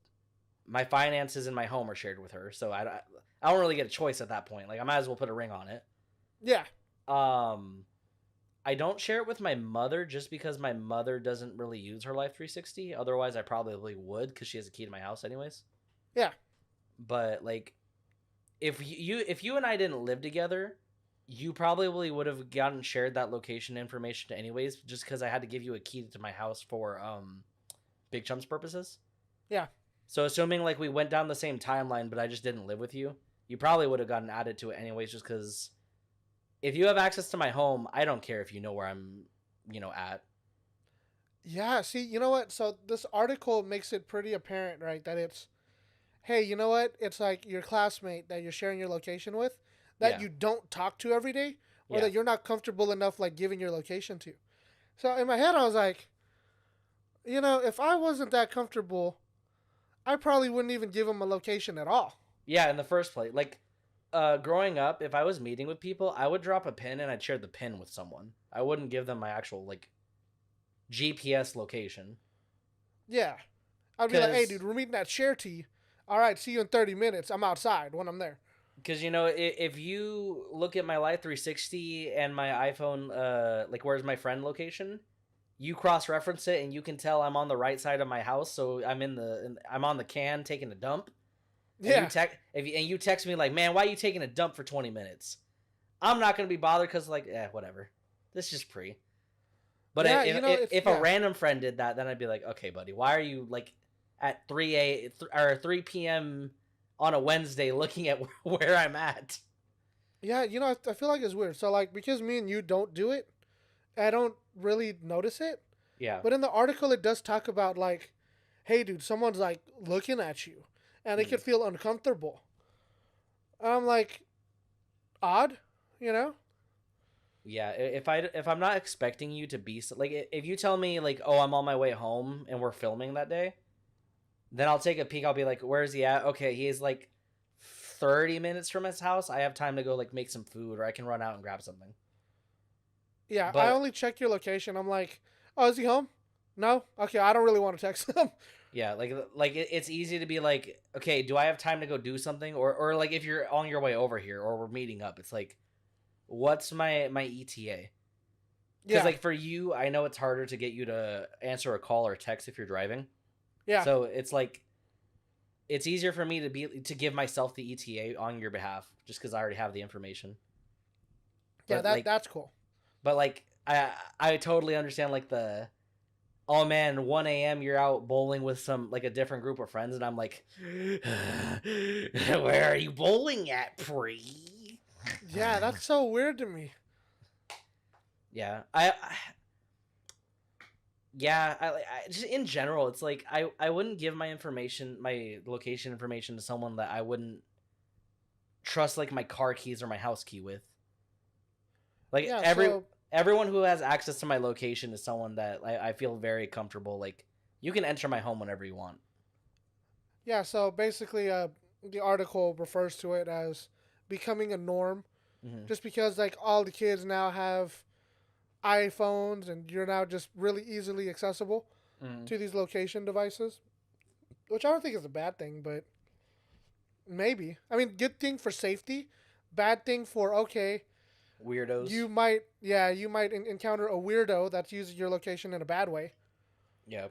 Speaker 2: my finances in my home are shared with her, so I don't really get a choice at that point. Like I might as well put a ring on it.
Speaker 1: Yeah.
Speaker 2: Um, I don't share it with my mother just because my mother doesn't really use her Life 360. Otherwise, I probably would because she has a key to my house, anyways.
Speaker 1: Yeah.
Speaker 2: But like, if you and I didn't live together, you probably would have gotten shared that location information anyways, just because I had to give you a key to my house for Big Chumps purposes.
Speaker 1: Yeah.
Speaker 2: So assuming like we went down the same timeline, but I just didn't live with you, you probably would have gotten added to it anyways, just because if you have access to my home, I don't care if you know where I'm, at.
Speaker 1: Yeah. See, you know what? So this article makes it pretty apparent, right? That it's, hey, you know what? It's like your classmate that you're sharing your location with that
Speaker 2: Yeah.
Speaker 1: you don't talk to every day or
Speaker 2: Yeah.
Speaker 1: that you're not comfortable enough like giving your location to. So in my head, I was like, if I wasn't that comfortable, I probably wouldn't even give him a location at all.
Speaker 2: Yeah, in the first place. Like, growing up, if I was meeting with people, I would drop a pin and I'd share the pin with someone. I wouldn't give them my actual, like, GPS location.
Speaker 1: Yeah. I'd be like, hey,
Speaker 2: Because,
Speaker 1: dude, we're meeting at Share Tea. All right, see you in 30 minutes. I'm outside when I'm there.
Speaker 2: if you look at my Life 360 and my iPhone, like, where's my friend location, you cross-reference it and you can tell I'm on the right side of my house, so I'm on the can taking a dump. And
Speaker 1: Yeah.
Speaker 2: you text me like, man, why are you taking a dump for 20 minutes? I'm not gonna be bothered because like, whatever. This is just Pree. But
Speaker 1: Yeah,
Speaker 2: if a random friend did that, then I'd be like, okay, buddy, why are you like at 3 p.m. on a Wednesday looking at where I'm at?
Speaker 1: Yeah, I feel like it's weird. So, like, because me and you don't do it, I don't really notice it.
Speaker 2: Yeah.
Speaker 1: But in the article, it does talk about, like, hey, dude, someone's, like, looking at you. And it could feel uncomfortable. I'm like, odd, you know?
Speaker 2: Yeah, if I'm not expecting you to be like, if you tell me like, oh, I'm on my way home and we're filming that day, then I'll take a peek. I'll be like, where's he at? Okay, he's like 30 minutes from his house. I have time to go like make some food, or I can run out and grab something.
Speaker 1: Yeah, I
Speaker 2: But
Speaker 1: only check your location. I'm like, oh, is he home? No? Okay, I don't really want to text him.
Speaker 2: yeah, like it's easy to be like, okay, do I have time to go do something, or like if you're on your way over here or we're meeting up, it's like, what's my ETA? Because
Speaker 1: Yeah,
Speaker 2: like for you, I know it's harder to get you to answer a call or text if you're driving.
Speaker 1: yeah,
Speaker 2: So it's like it's easier for me to give myself the ETA on your behalf, just because I already have the information.
Speaker 1: yeah.
Speaker 2: But like,
Speaker 1: That's cool.
Speaker 2: but like I totally understand like the, oh man, 1 a.m. you're out bowling with some like a different group of friends, and I'm like, where are you bowling at, Pree?
Speaker 1: Yeah, that's so weird to me.
Speaker 2: Yeah, I just in general, it's like I wouldn't give my location information to someone that I wouldn't trust like my car keys or my house key with. Like
Speaker 1: Yeah,
Speaker 2: everyone who has access to my location is someone that I feel very comfortable. Like, you can enter my home whenever you want.
Speaker 1: yeah, so basically, the article refers to it as becoming a norm,
Speaker 2: Mm-hmm.
Speaker 1: just because like all the kids now have iPhones and you're now just really easily accessible
Speaker 2: Mm-hmm.
Speaker 1: to these location devices, which I don't think is a bad thing, but maybe. I mean, good thing for safety, bad thing for okay.
Speaker 2: Weirdos.
Speaker 1: You might encounter a weirdo that's using your location in a bad way.
Speaker 2: Yeah.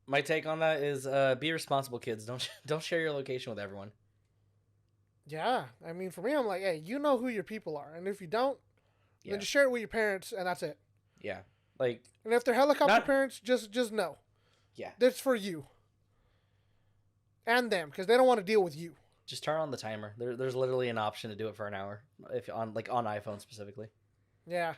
Speaker 2: My take on that is be responsible, kids. Don't share your location with everyone.
Speaker 1: Yeah, I mean, for me, I'm like, hey, you know who your people are, and if you don't,
Speaker 2: Yeah.
Speaker 1: then just share it with your parents, and that's it.
Speaker 2: Yeah. Like,
Speaker 1: And if they're helicopter
Speaker 2: not.
Speaker 1: parents, just know
Speaker 2: Yeah.
Speaker 1: that's for you and them because they don't want to deal with you.
Speaker 2: Just turn on the timer. There's literally an option to do it for an hour if on iPhone specifically.
Speaker 1: Yeah,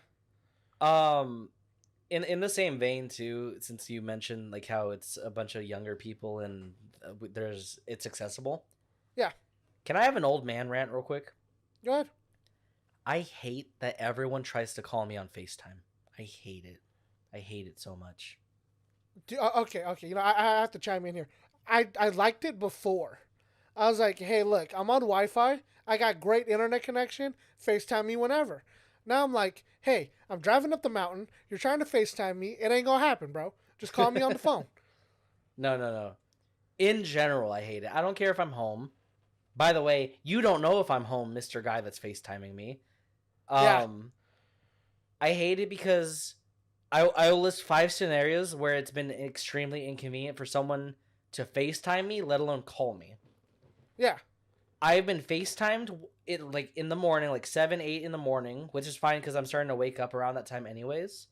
Speaker 2: In the same vein too, since you mentioned like how it's a bunch of younger people and it's accessible.
Speaker 1: Yeah.
Speaker 2: Can I have an old man rant real quick?
Speaker 1: Go ahead.
Speaker 2: I hate that everyone tries to call me on FaceTime. I hate it. I hate it so much.
Speaker 1: Okay. I have to chime in here. I liked it before. I was like, hey, look, I'm on Wi-Fi. I got great internet connection. FaceTime me whenever. Now I'm like, hey, I'm driving up the mountain. You're trying to FaceTime me. It ain't gonna happen, bro. Just call me on the phone.
Speaker 2: No. In general, I hate it. I don't care if I'm home. By the way, you don't know if I'm home, Mr. Guy that's FaceTiming me.
Speaker 1: Yeah.
Speaker 2: I hate it because I'll list 5 scenarios where it's been extremely inconvenient for someone to FaceTime me, let alone call me.
Speaker 1: Yeah.
Speaker 2: I've been FaceTimed like in the morning, like 7, 8 in the morning, which is fine because I'm starting to wake up around that time anyways.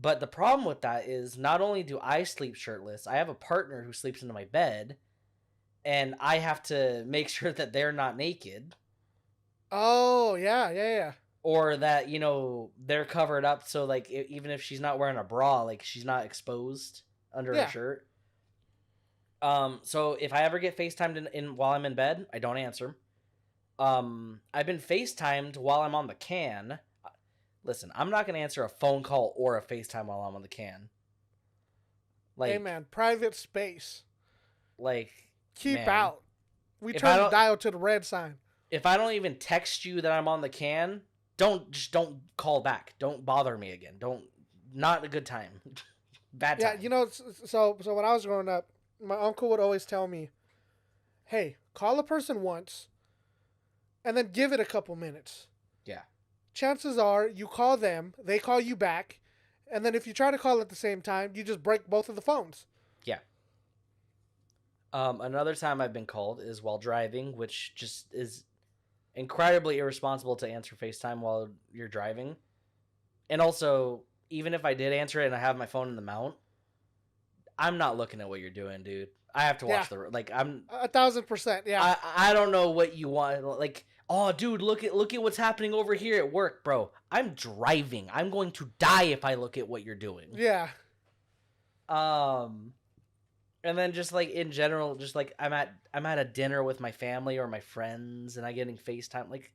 Speaker 2: But the problem with that is not only do I sleep shirtless, I have a partner who sleeps into my bed, and I have to make sure that they're not naked.
Speaker 1: Oh, yeah.
Speaker 2: Or that, they're covered up so, like, even if she's not wearing a bra, like, she's not exposed under her
Speaker 1: Yeah.
Speaker 2: shirt. So if I ever get FaceTimed in while I'm in bed, I don't answer. I've been FaceTimed while I'm on the can. Listen, I'm not gonna answer a phone call or a FaceTime while I'm on the can. Like,
Speaker 1: Hey, man, private space.
Speaker 2: like,
Speaker 1: Keep
Speaker 2: man,
Speaker 1: out. We
Speaker 2: if
Speaker 1: turn the dial to the red sign.
Speaker 2: if I don't even text you that I'm on the can, don't call back. Don't bother me again. Not a good time. Bad time.
Speaker 1: Yeah, so when I was growing up, my uncle would always tell me, hey, call a person once and then give it a couple minutes.
Speaker 2: Yeah.
Speaker 1: Chances are you call them, they call you back, and then if you try to call at the same time, you just break both of the phones.
Speaker 2: Yeah. Another time I've been called is while driving, which just is incredibly irresponsible to answer FaceTime while you're driving. And also, even if I did answer it and I have my phone in the mount, I'm not looking at what you're doing, dude. I have to watch I'm
Speaker 1: 1,000%. Yeah.
Speaker 2: I don't know what you want. Like, oh, dude, look at what's happening over here at work, bro. I'm driving. I'm going to die if I look at what you're doing.
Speaker 1: Yeah.
Speaker 2: And then just like in general, just like I'm at a dinner with my family or my friends, and I getting FaceTime. Like,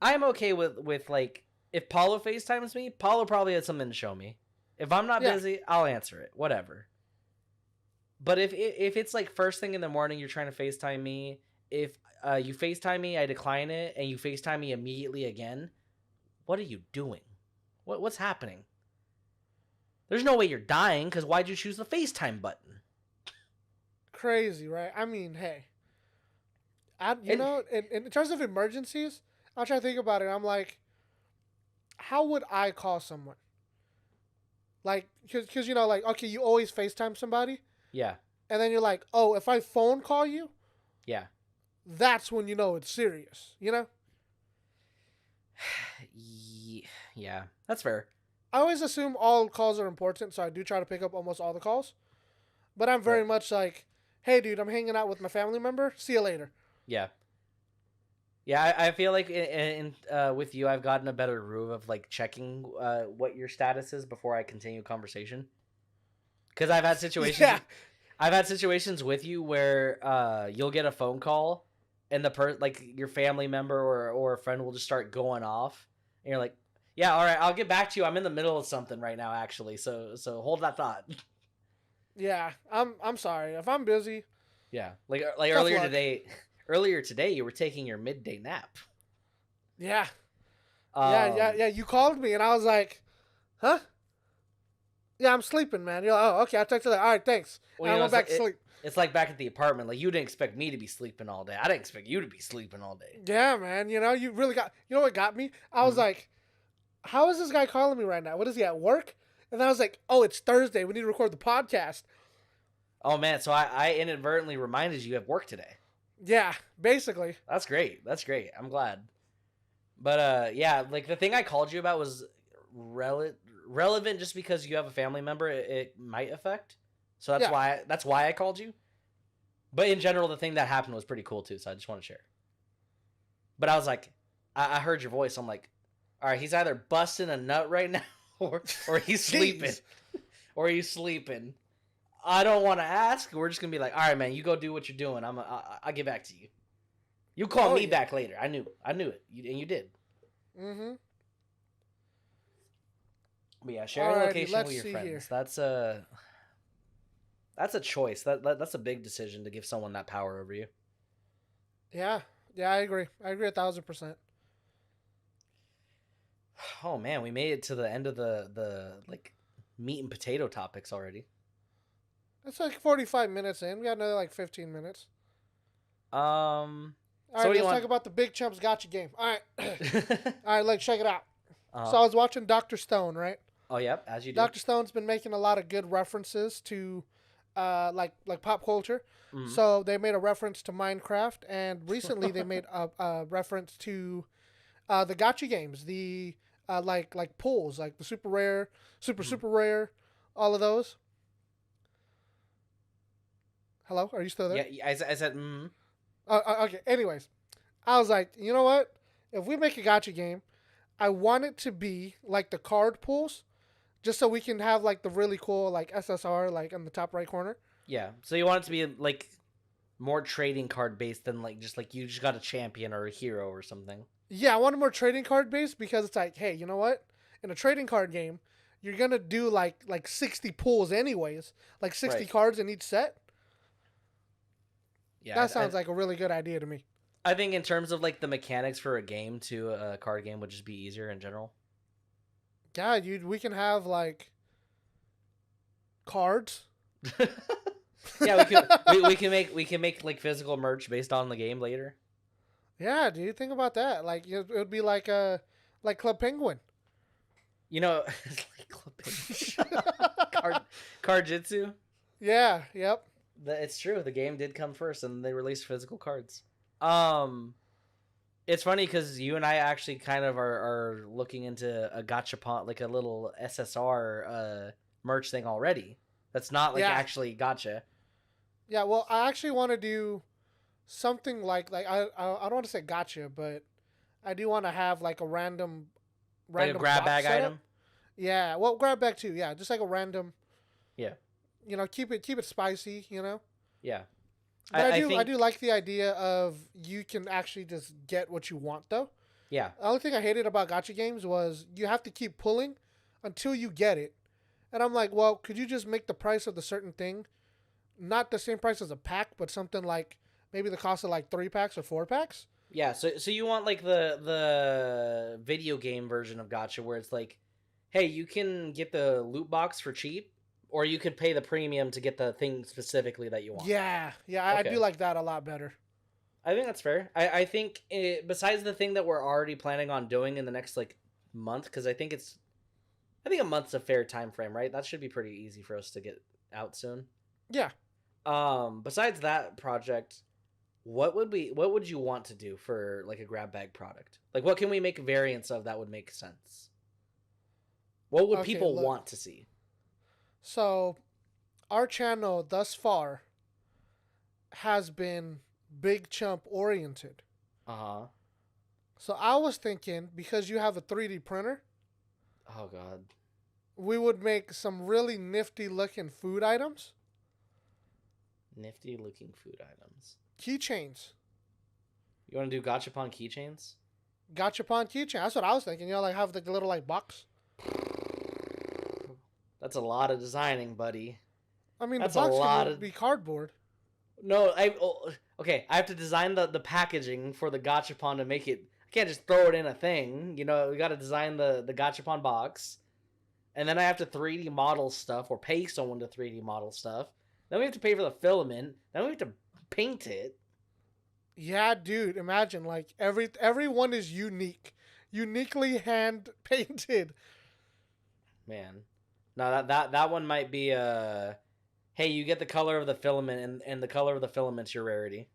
Speaker 2: I'm okay with like if Paulo FaceTimes me, Paulo probably had something to show me. If I'm not busy, I'll answer it. Whatever. But if it's like first thing in the morning, you're trying to FaceTime me. If you FaceTime me, I decline it, and you FaceTime me immediately again. What are you doing? What's happening? There's no way you're dying, because why'd you choose the FaceTime button?
Speaker 1: Crazy, right? I mean, hey. In terms of emergencies, I'll try to think about it. I'm like, how would I call someone? Like, because like, okay, you always FaceTime somebody.
Speaker 2: Yeah.
Speaker 1: And then you're like, oh, if I phone call you,
Speaker 2: yeah,
Speaker 1: that's when you know it's serious,
Speaker 2: Yeah, that's fair.
Speaker 1: I always assume all calls are important, so I do try to pick up almost all the calls. But I'm very much like, hey, dude, I'm hanging out with my family member. See you later.
Speaker 2: Yeah. Yeah, I feel like with you, I've gotten a better groove of like checking what your status is before I continue conversation. Because I've had situations.
Speaker 1: Yeah.
Speaker 2: I've had situations with you where you'll get a phone call, and like your family member or a friend will just start going off, and you're like, yeah, all right, I'll get back to you. I'm in the middle of something right now, actually. So hold that thought.
Speaker 1: Yeah, I'm sorry if I'm busy.
Speaker 2: Yeah, like earlier today. Earlier today, you were taking your midday nap.
Speaker 1: Yeah. Yeah. You called me, and I was like, huh? Yeah, I'm sleeping, man. You're like, oh, okay, I'll text you later. All right, thanks. Well, I went back to sleep.
Speaker 2: It's like back at the apartment. Like, you didn't expect me to be sleeping all day. I didn't expect you to be sleeping all day.
Speaker 1: Yeah, man. You really got... You know what got me? I was like, how is this guy calling me right now? What is he, at work? And then I was like, oh, it's Thursday. We need to record the podcast.
Speaker 2: Oh, man. So I inadvertently reminded you have work today.
Speaker 1: Yeah, basically.
Speaker 2: That's great. I'm glad. But, yeah, like, the thing I called you about was relevant just because you have a family member it might affect. So that's why I called you. But in general, the thing that happened was pretty cool, too, so I just want to share. But I was like, I heard your voice. I'm like, all right, he's either busting a nut right now or he's sleeping. Or he's sleeping. I don't want to ask. We're just gonna be like, all right, man, you go do what you're doing. I'll get back to you. You call me back later. I knew it, and you did.
Speaker 1: Mm-hmm.
Speaker 2: But yeah, sharing location with your friends. Here. That's a choice. That's a big decision to give someone that power over you.
Speaker 1: Yeah, I agree. I agree 1,000%.
Speaker 2: Oh man, we made it to the end of the like meat and potato topics already.
Speaker 1: It's like 45 minutes in. We got another like 15 minutes.
Speaker 2: All
Speaker 1: right, let's talk about the Big Chumps gotcha game. All right. All right, check it out. So I was watching Dr. Stone, right?
Speaker 2: Oh, yep, as you do.
Speaker 1: Dr. Stone's been making a lot of good references to like pop culture. Mm-hmm. So they made a reference to Minecraft, and recently they made a reference to the gotcha games, the like pulls, like the super rare, super rare, all of those. Hello, are you still there?
Speaker 2: Yeah, I said. Mm-hmm.
Speaker 1: Okay. Anyways, I was like, you know what? If we make a gotcha game, I want it to be like the card pulls, just so we can have like the really cool like SSR like on the top right corner.
Speaker 2: Yeah. So you want it to be like more trading card based than like you just got a champion or a hero or something.
Speaker 1: Yeah, I want it more trading card based because it's like, hey, you know what? In a trading card game, you're gonna do like 60 pulls anyways, like 60 cards in each set. Yeah, that sounds like a really good idea to me.
Speaker 2: I think in terms of like the mechanics for a game to a card game would just be easier in general.
Speaker 1: Yeah, we can have like cards.
Speaker 2: Yeah, we can make like physical merch based on the game later.
Speaker 1: Yeah, dude, think about that. Like it would be like Club Penguin.
Speaker 2: You know, like Club Penguin. Cardjitsu.
Speaker 1: Yeah. Yep.
Speaker 2: It's true. The game did come first, and they released physical cards. It's funny because you and I actually kind of are looking into a gachapon, like a little SSR merch thing already. That's not like actually gacha.
Speaker 1: Yeah, well, I actually want to do something like I don't want to say gotcha, but I do want to have like a random
Speaker 2: like a grab bag item.
Speaker 1: Yeah, well, grab bag too. Yeah, just like a random.
Speaker 2: Yeah.
Speaker 1: You know, keep it spicy. You know.
Speaker 2: Yeah.
Speaker 1: But I do like the idea of you can actually just get what you want though.
Speaker 2: Yeah.
Speaker 1: The only thing I hated about gacha games was you have to keep pulling until you get it, and I'm like, well, could you just make the price of the certain thing not the same price as a pack, but something like maybe the cost of like 3 packs or 4 packs?
Speaker 2: Yeah. So you want like the video game version of gacha where it's like, hey, you can get the loot box for cheap. Or you could pay the premium to get the thing specifically that you want.
Speaker 1: Yeah. Okay. I do like that a lot better.
Speaker 2: I think that's fair. I think besides the thing that we're already planning on doing in the next like month, because I think a month's a fair time frame, right? That should be pretty easy for us to get out soon.
Speaker 1: Yeah.
Speaker 2: Besides that project, what would you want to do for like a grab bag product? Like what can we make variants of that would make sense? What would people want to see?
Speaker 1: So, our channel thus far has been Big Chump oriented.
Speaker 2: Uh-huh.
Speaker 1: So I was thinking, because you have a 3D printer.
Speaker 2: Oh, God.
Speaker 1: We would make some really nifty looking food items.
Speaker 2: Nifty looking food items.
Speaker 1: Keychains.
Speaker 2: You want to do gachapon keychains?
Speaker 1: Gachapon keychain. That's what I was thinking. You know, like have the little like box.
Speaker 2: That's a lot of designing, buddy.
Speaker 1: I mean, that's the box would be cardboard.
Speaker 2: No, okay. I have to design the packaging for the gachapon to make it. I can't just throw it in a thing. You know, we got to design the gachapon box, and then I have to 3D model stuff or pay someone to 3D model stuff. Then we have to pay for the filament. Then we have to paint it. Yeah,
Speaker 1: dude. Imagine like everyone is uniquely hand painted.
Speaker 2: Man. No, that one might be hey, you get the color of the filament, and the color of the filament's your rarity.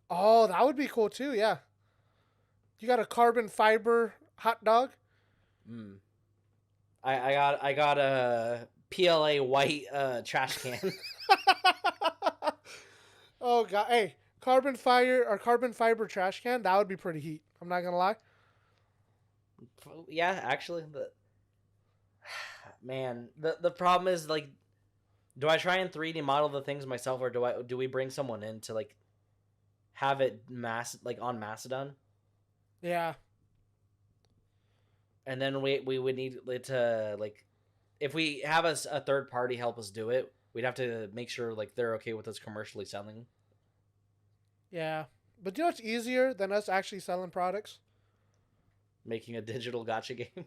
Speaker 1: Oh, that would be cool too, yeah. You got a carbon fiber hot dog?
Speaker 2: I got a PLA white trash can.
Speaker 1: Oh god, hey, carbon fiber trash can, that would be pretty heat. I'm not gonna lie.
Speaker 2: Yeah, actually, man, the problem is like Do I try and 3D model the things myself, or do we bring someone in to like have it on Macedon,
Speaker 1: Yeah.
Speaker 2: and then we would need to like if we have a third party help us do it, we'd have to make sure like they're okay with us commercially selling.
Speaker 1: Yeah. But you know what's easier than us actually selling products?
Speaker 2: Making a digital gotcha game.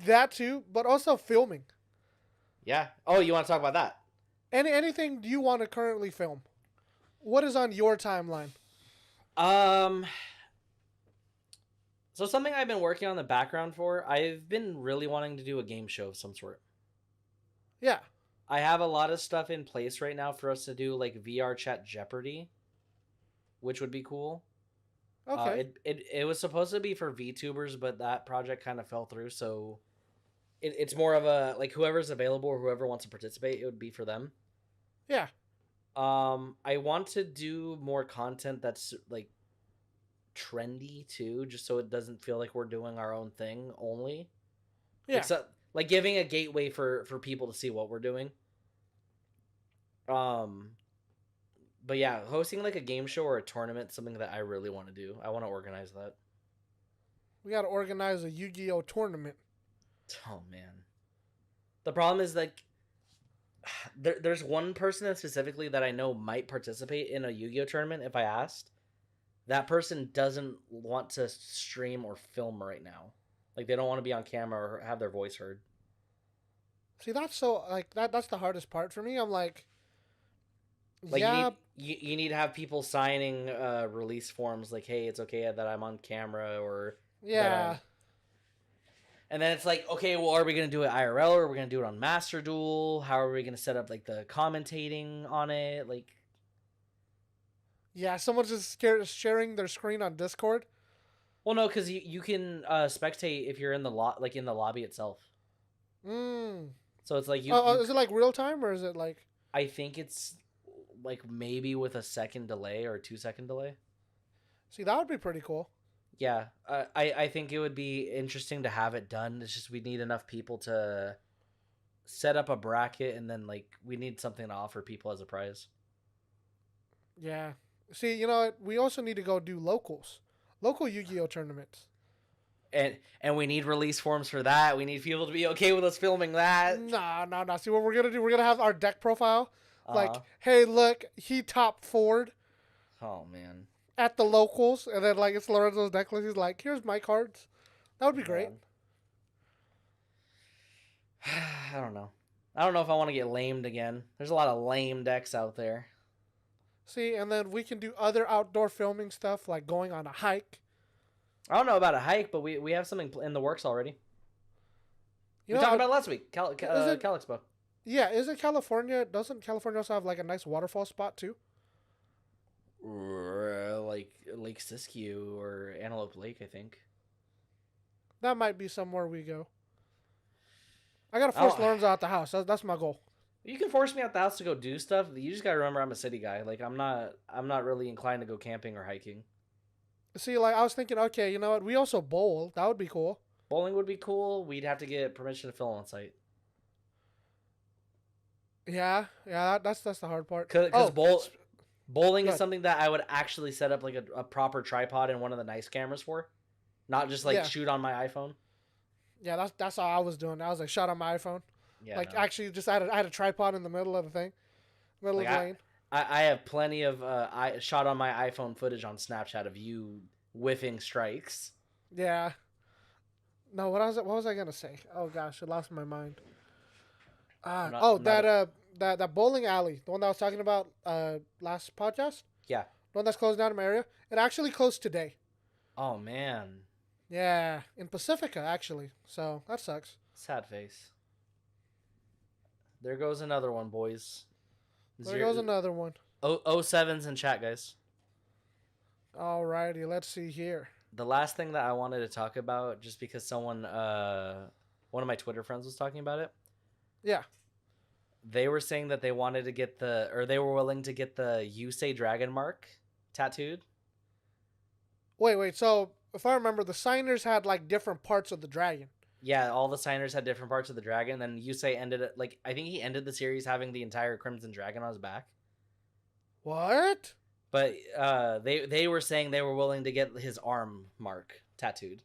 Speaker 1: That too, but also filming.
Speaker 2: Yeah. Oh, you want to talk about that?
Speaker 1: Anything you want to currently film? What is on your timeline?
Speaker 2: Um. So something I've been working on the background for, I've been really wanting to do a game show of some sort.
Speaker 1: Yeah.
Speaker 2: I have a lot of stuff in place right now for us to do like VR chat Jeopardy, which would be cool.
Speaker 1: Okay.
Speaker 2: It was supposed to be for VTubers, but that project kind of fell through. So it's more of a like whoever's available or whoever wants to participate, it would be for them.
Speaker 1: Yeah.
Speaker 2: I want to do more content that's like trendy too, just so it doesn't feel like we're doing our own thing only.
Speaker 1: Yeah.
Speaker 2: Like giving a gateway for people to see what we're doing. But yeah, hosting like a game show or a tournament is something that I really want to do. I want to organize that.
Speaker 1: We got to organize a Yu-Gi-Oh tournament.
Speaker 2: Oh man. The problem is like there's one person specifically that I know might participate in a Yu-Gi-Oh tournament if I asked. That person doesn't want to stream or film right now. Like they don't want to be on camera or have their voice heard.
Speaker 1: See, that's so like that's the hardest part for me. I'm like
Speaker 2: yeah,
Speaker 1: you
Speaker 2: need to have people signing release forms like, hey, it's okay that I'm on camera or
Speaker 1: yeah.
Speaker 2: And then it's like, okay, well, are we gonna do it IRL or are we gonna do it on Master Duel? How are we gonna set up like the commentating on it? Like,
Speaker 1: yeah, someone's just sharing their screen on Discord.
Speaker 2: Well, no, because you can spectate if you're in the in the lobby itself. So it's like
Speaker 1: is it like real time or is it like?
Speaker 2: I think it's like maybe with a second delay or 2 second delay.
Speaker 1: See, that would be pretty cool.
Speaker 2: Yeah, I think it would be interesting to have it done. It's just we need enough people to set up a bracket, and then like we need something to offer people as a prize.
Speaker 1: Yeah. See, you know what? We also need to go do local Yu-Gi-Oh tournaments.
Speaker 2: And we need release forms for that. We need people to be okay with us filming that.
Speaker 1: Nah. See what we're gonna do? We're gonna have our deck profile. Like, hey, look, he top 4'd.
Speaker 2: Oh man.
Speaker 1: At the locals, and then like it's Lorenzo's deck list. He's like, here's my cards. That would be great.
Speaker 2: I don't know. I don't know if I want to get lamed again. There's a lot of lame decks out there.
Speaker 1: See, and then we can do other outdoor filming stuff like going on a hike.
Speaker 2: I don't know about a hike, but we have something in the works already. We talked about it last week, Cal Expo.
Speaker 1: Yeah, isn't California? Doesn't California also have like a nice waterfall spot too?
Speaker 2: Like Lake Siskiyou or Antelope Lake, I think.
Speaker 1: That might be somewhere we go. I gotta force Lorenzo out the house. That's my goal.
Speaker 2: You can force me out the house to go do stuff. You just gotta remember I'm a city guy. Like I'm not really inclined to go camping or hiking.
Speaker 1: See, like I was thinking, okay, you know what? We also bowl. That would be cool.
Speaker 2: Bowling would be cool. We'd have to get permission to film on site.
Speaker 1: Yeah, that's the hard part.
Speaker 2: Bowling is something that I would actually set up like a proper tripod and one of the nice cameras for, not just like shoot on my iPhone.
Speaker 1: Yeah, that's how I was doing. I was like shot on my iPhone.
Speaker 2: Yeah,
Speaker 1: like actually, just I had a tripod in the middle of the thing, middle of the lane.
Speaker 2: I have plenty of I shot on my iPhone footage on Snapchat of you whiffing strikes.
Speaker 1: Yeah. No, what was I gonna say? Oh gosh, I lost my mind. That bowling alley, the one that I was talking about last podcast.
Speaker 2: Yeah.
Speaker 1: The one that's closed down in my area. It actually closed today.
Speaker 2: Oh man.
Speaker 1: Yeah, in Pacifica actually. So that sucks.
Speaker 2: Sad face. There goes another one, boys.
Speaker 1: There goes another one.
Speaker 2: 07's in chat, guys.
Speaker 1: Alrighty, let's see here.
Speaker 2: The last thing that I wanted to talk about, just because one of my Twitter friends was talking about it.
Speaker 1: Yeah.
Speaker 2: They were saying that they wanted to get they were willing to get the "You Say Dragon" mark tattooed.
Speaker 1: Wait. So if I remember, the signers had like different parts of the dragon.
Speaker 2: Yeah, all the signers had different parts of the dragon. Then Yusei ended it like I think he ended the series having the entire Crimson Dragon on his back.
Speaker 1: What?
Speaker 2: But they were saying they were willing to get his arm mark tattooed.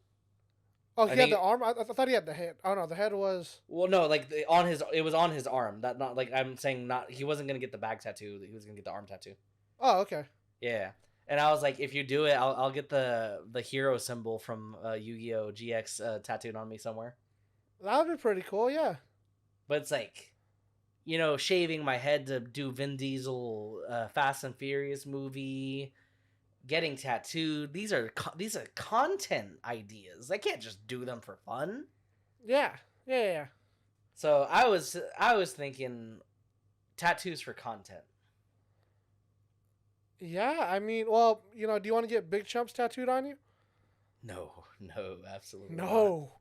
Speaker 1: Oh,
Speaker 2: I
Speaker 1: he had
Speaker 2: think
Speaker 1: the arm. I thought he had the head. Oh no, the head was.
Speaker 2: well, no, like on his it was on his arm. That not like I'm saying not he wasn't gonna get the back tattoo. He was gonna get the arm tattoo.
Speaker 1: Oh, okay.
Speaker 2: Yeah, and I was like, if you do it, I'll get the hero symbol from Yu-Gi-Oh GX tattooed on me somewhere.
Speaker 1: That would be pretty cool. Yeah.
Speaker 2: But it's like, shaving my head to do Vin Diesel Fast and Furious movie, getting tattooed. These are content ideas. I can't just do them for fun.
Speaker 1: Yeah. Yeah.
Speaker 2: So I was thinking tattoos for content.
Speaker 1: Yeah. I mean, well, do you want to get Big Chumps tattooed on you?
Speaker 2: No, absolutely
Speaker 1: No.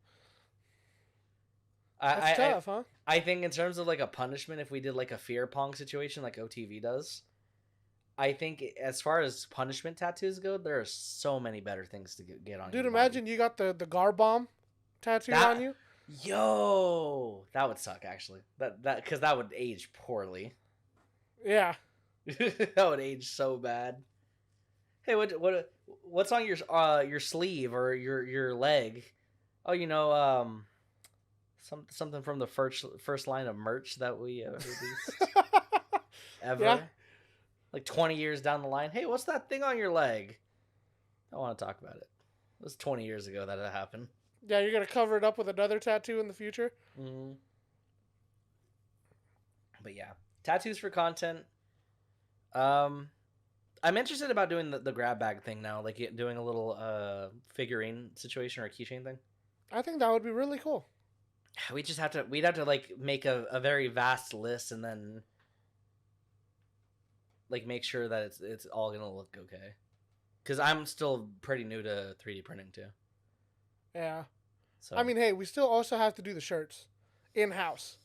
Speaker 2: not.
Speaker 1: That's tough, huh?
Speaker 2: I think in terms of like a punishment, if we did like a fear pong situation like OTV does, I think as far as punishment tattoos go, there are so many better things to get on.
Speaker 1: Dude,
Speaker 2: your
Speaker 1: imagine
Speaker 2: body.
Speaker 1: you got the GarBomb tattooed on you.
Speaker 2: Yo, that would suck actually. That because that would age poorly.
Speaker 1: Yeah.
Speaker 2: That would age so bad. Hey, what's on your sleeve or your leg? Oh, something from the first line of merch that we released ever.
Speaker 1: Yeah.
Speaker 2: Like 20 years down the line. Hey, what's that thing on your leg? I want to talk about it. It was 20 years ago that it happened.
Speaker 1: Yeah, you're gonna cover it up with another tattoo in the future.
Speaker 2: Mm-hmm. But yeah, tattoos for content. I'm interested about doing the grab bag thing now, like doing a little figurine situation or a keychain thing.
Speaker 1: I think that would be really cool.
Speaker 2: We'd have to like make a very vast list and then like make sure that it's all gonna look okay. Because I'm still pretty new to 3D printing too.
Speaker 1: Yeah.
Speaker 2: So
Speaker 1: I mean, hey, we still also have to do the shirts in house.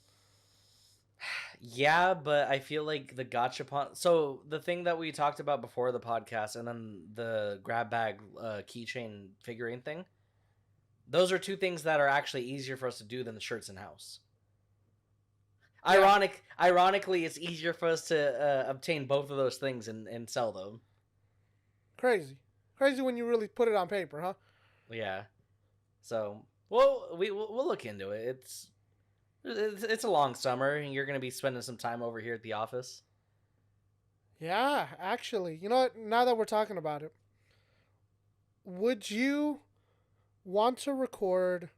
Speaker 2: yeah, but I feel like the gachapon. So the thing that we talked about before the podcast, and then the grab bag keychain figurine thing. Those are two things that are actually easier for us to do than the shirts in house. Yeah. Ironically, it's easier for us to obtain both of those things and sell them.
Speaker 1: Crazy when you really put it on paper, huh?
Speaker 2: Yeah. So, well, we'll look into it. It's a long summer, and you're gonna be spending some time over here at the office.
Speaker 1: Yeah, actually, you know what? Now that we're talking about it, would you want to record?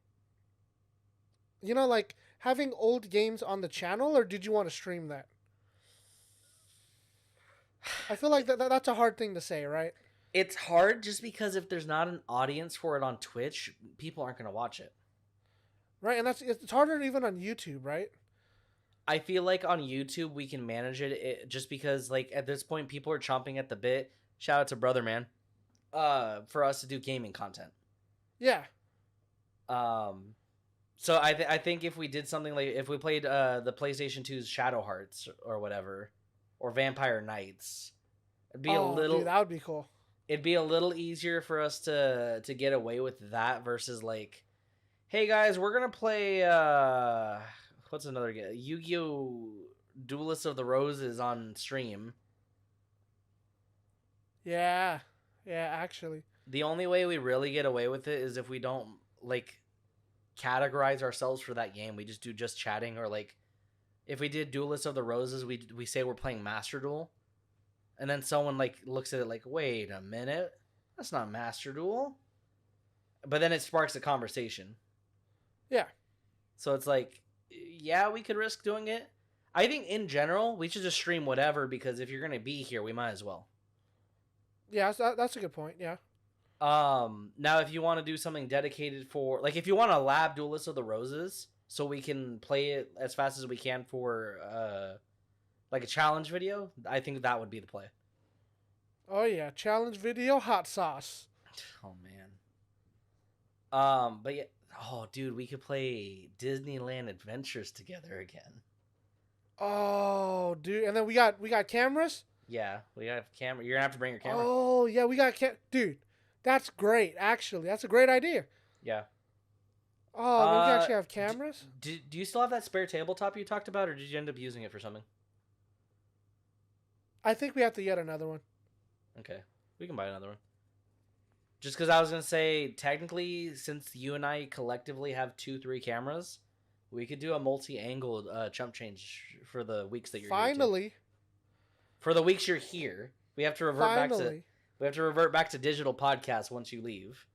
Speaker 1: Like having old games on the channel, or did you want to stream that? I feel like that's a hard thing to say, right?
Speaker 2: It's hard just because if there's not an audience for it on Twitch, people aren't going to watch it.
Speaker 1: Right, and it's harder even on YouTube, right?
Speaker 2: I feel like on YouTube we can manage it just because like at this point people are chomping at the bit. Shout out to Brother Man. For us to do gaming content.
Speaker 1: Yeah.
Speaker 2: So I think if we did something like if we played the PlayStation 2's Shadow Hearts or whatever, or Vampire Knights, it'd be
Speaker 1: dude, that would be cool.
Speaker 2: It'd be a little easier for us to get away with that versus like, hey guys, we're gonna play what's another game? Yu-Gi-Oh! Duelist of the Roses on stream.
Speaker 1: Yeah, actually.
Speaker 2: The only way we really get away with it is if we don't like categorize ourselves for that game. We just do chatting, or like if we did Duelist of the Roses, we say we're playing Master Duel. And then someone like looks at it like, wait a minute, that's not Master Duel. But then it sparks a conversation.
Speaker 1: Yeah.
Speaker 2: So it's like, yeah, we could risk doing it. I think in general, we should just stream whatever because if you're going to be here, we might as well.
Speaker 1: Yeah, that's a good point, yeah.
Speaker 2: Now if you want to do something dedicated for, like if you want a lab Duelist of the Roses, so we can play it as fast as we can for, like a challenge video, I think that would be the play.
Speaker 1: Oh yeah, challenge video, hot sauce.
Speaker 2: Oh man. But yeah, oh dude, we could play Disneyland Adventures together again.
Speaker 1: Oh dude, and then we got cameras.
Speaker 2: Yeah, we have camera. You're gonna have to bring your camera.
Speaker 1: Oh yeah, we got dude. That's great. Actually, that's a great idea.
Speaker 2: Yeah.
Speaker 1: Oh, we
Speaker 2: Uh,
Speaker 1: actually have cameras?
Speaker 2: do you still have that spare tabletop you talked about, or did you end up using it for something?
Speaker 1: I think we have to get another one.
Speaker 2: Okay, we can buy another one. Just because I was gonna say, technically, since you and I collectively have 2, 3 cameras, we could do a multi-angled chump change for the weeks that you're here.
Speaker 1: Finally.
Speaker 2: For the weeks you're here, we have to revert back to digital podcasts once you leave.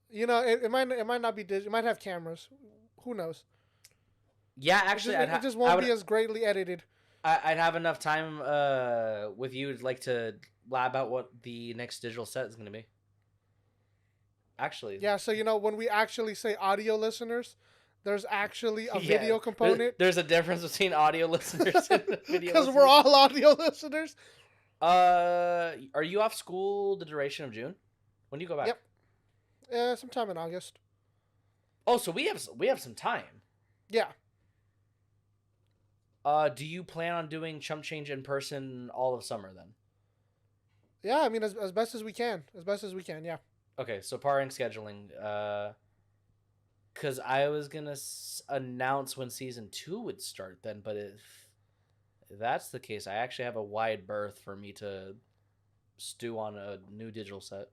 Speaker 1: You know, it might not be digital. It might have cameras. Who knows?
Speaker 2: Yeah, actually,
Speaker 1: it just won't be as greatly edited.
Speaker 2: I'd have enough time with you to lab out what the next digital set is going to be. Actually.
Speaker 1: Yeah, so when we actually say audio listeners, there's actually a video component.
Speaker 2: There's a difference between audio listeners and video listeners.
Speaker 1: Because we're all audio listeners.
Speaker 2: Are you off school the duration of June? When do you go back?
Speaker 1: Yep. Sometime in August.
Speaker 2: Oh, so we have some time.
Speaker 1: Yeah.
Speaker 2: Do you plan on doing Chump Change in person all of summer then?
Speaker 1: Yeah, I mean as best as we can. As best as we can, yeah.
Speaker 2: Okay, so barring scheduling, because I was gonna announce when season 2 would start then, but if that's the case, I actually have a wide berth for me to stew on a new digital set.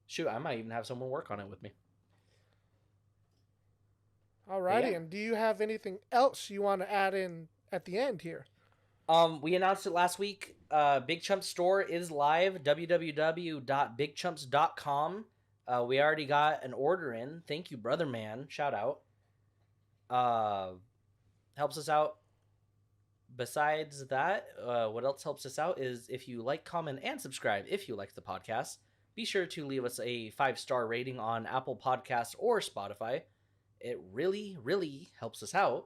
Speaker 2: Shoot, I might even have someone work on it with me.
Speaker 1: Alrighty, yeah. And do you have anything else you want to add in at the end here?
Speaker 2: We announced it last week. Big Chumps store is live. www.bigchumps.com. We already got an order in. Thank you, brother man. Shout out. Helps us out. Besides that, what else helps us out is if you like, comment, and subscribe if you like the podcast. Be sure to leave us a 5-star rating on Apple Podcasts or Spotify. It really, really helps us out.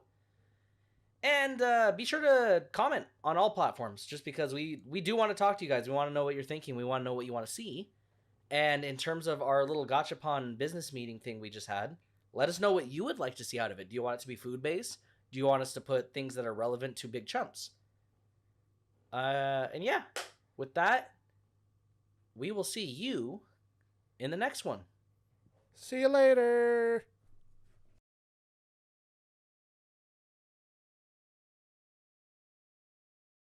Speaker 2: And be sure to comment on all platforms, just because we do want to talk to you guys. We want to know what you're thinking. We want to know what you want to see. And in terms of our little gachapon business meeting thing we just had, let us know what you would like to see out of it. Do you want it to be food-based? Do you want us to put things that are relevant to Big Chumps? And yeah, with that, we will see you in the next one.
Speaker 1: See you later.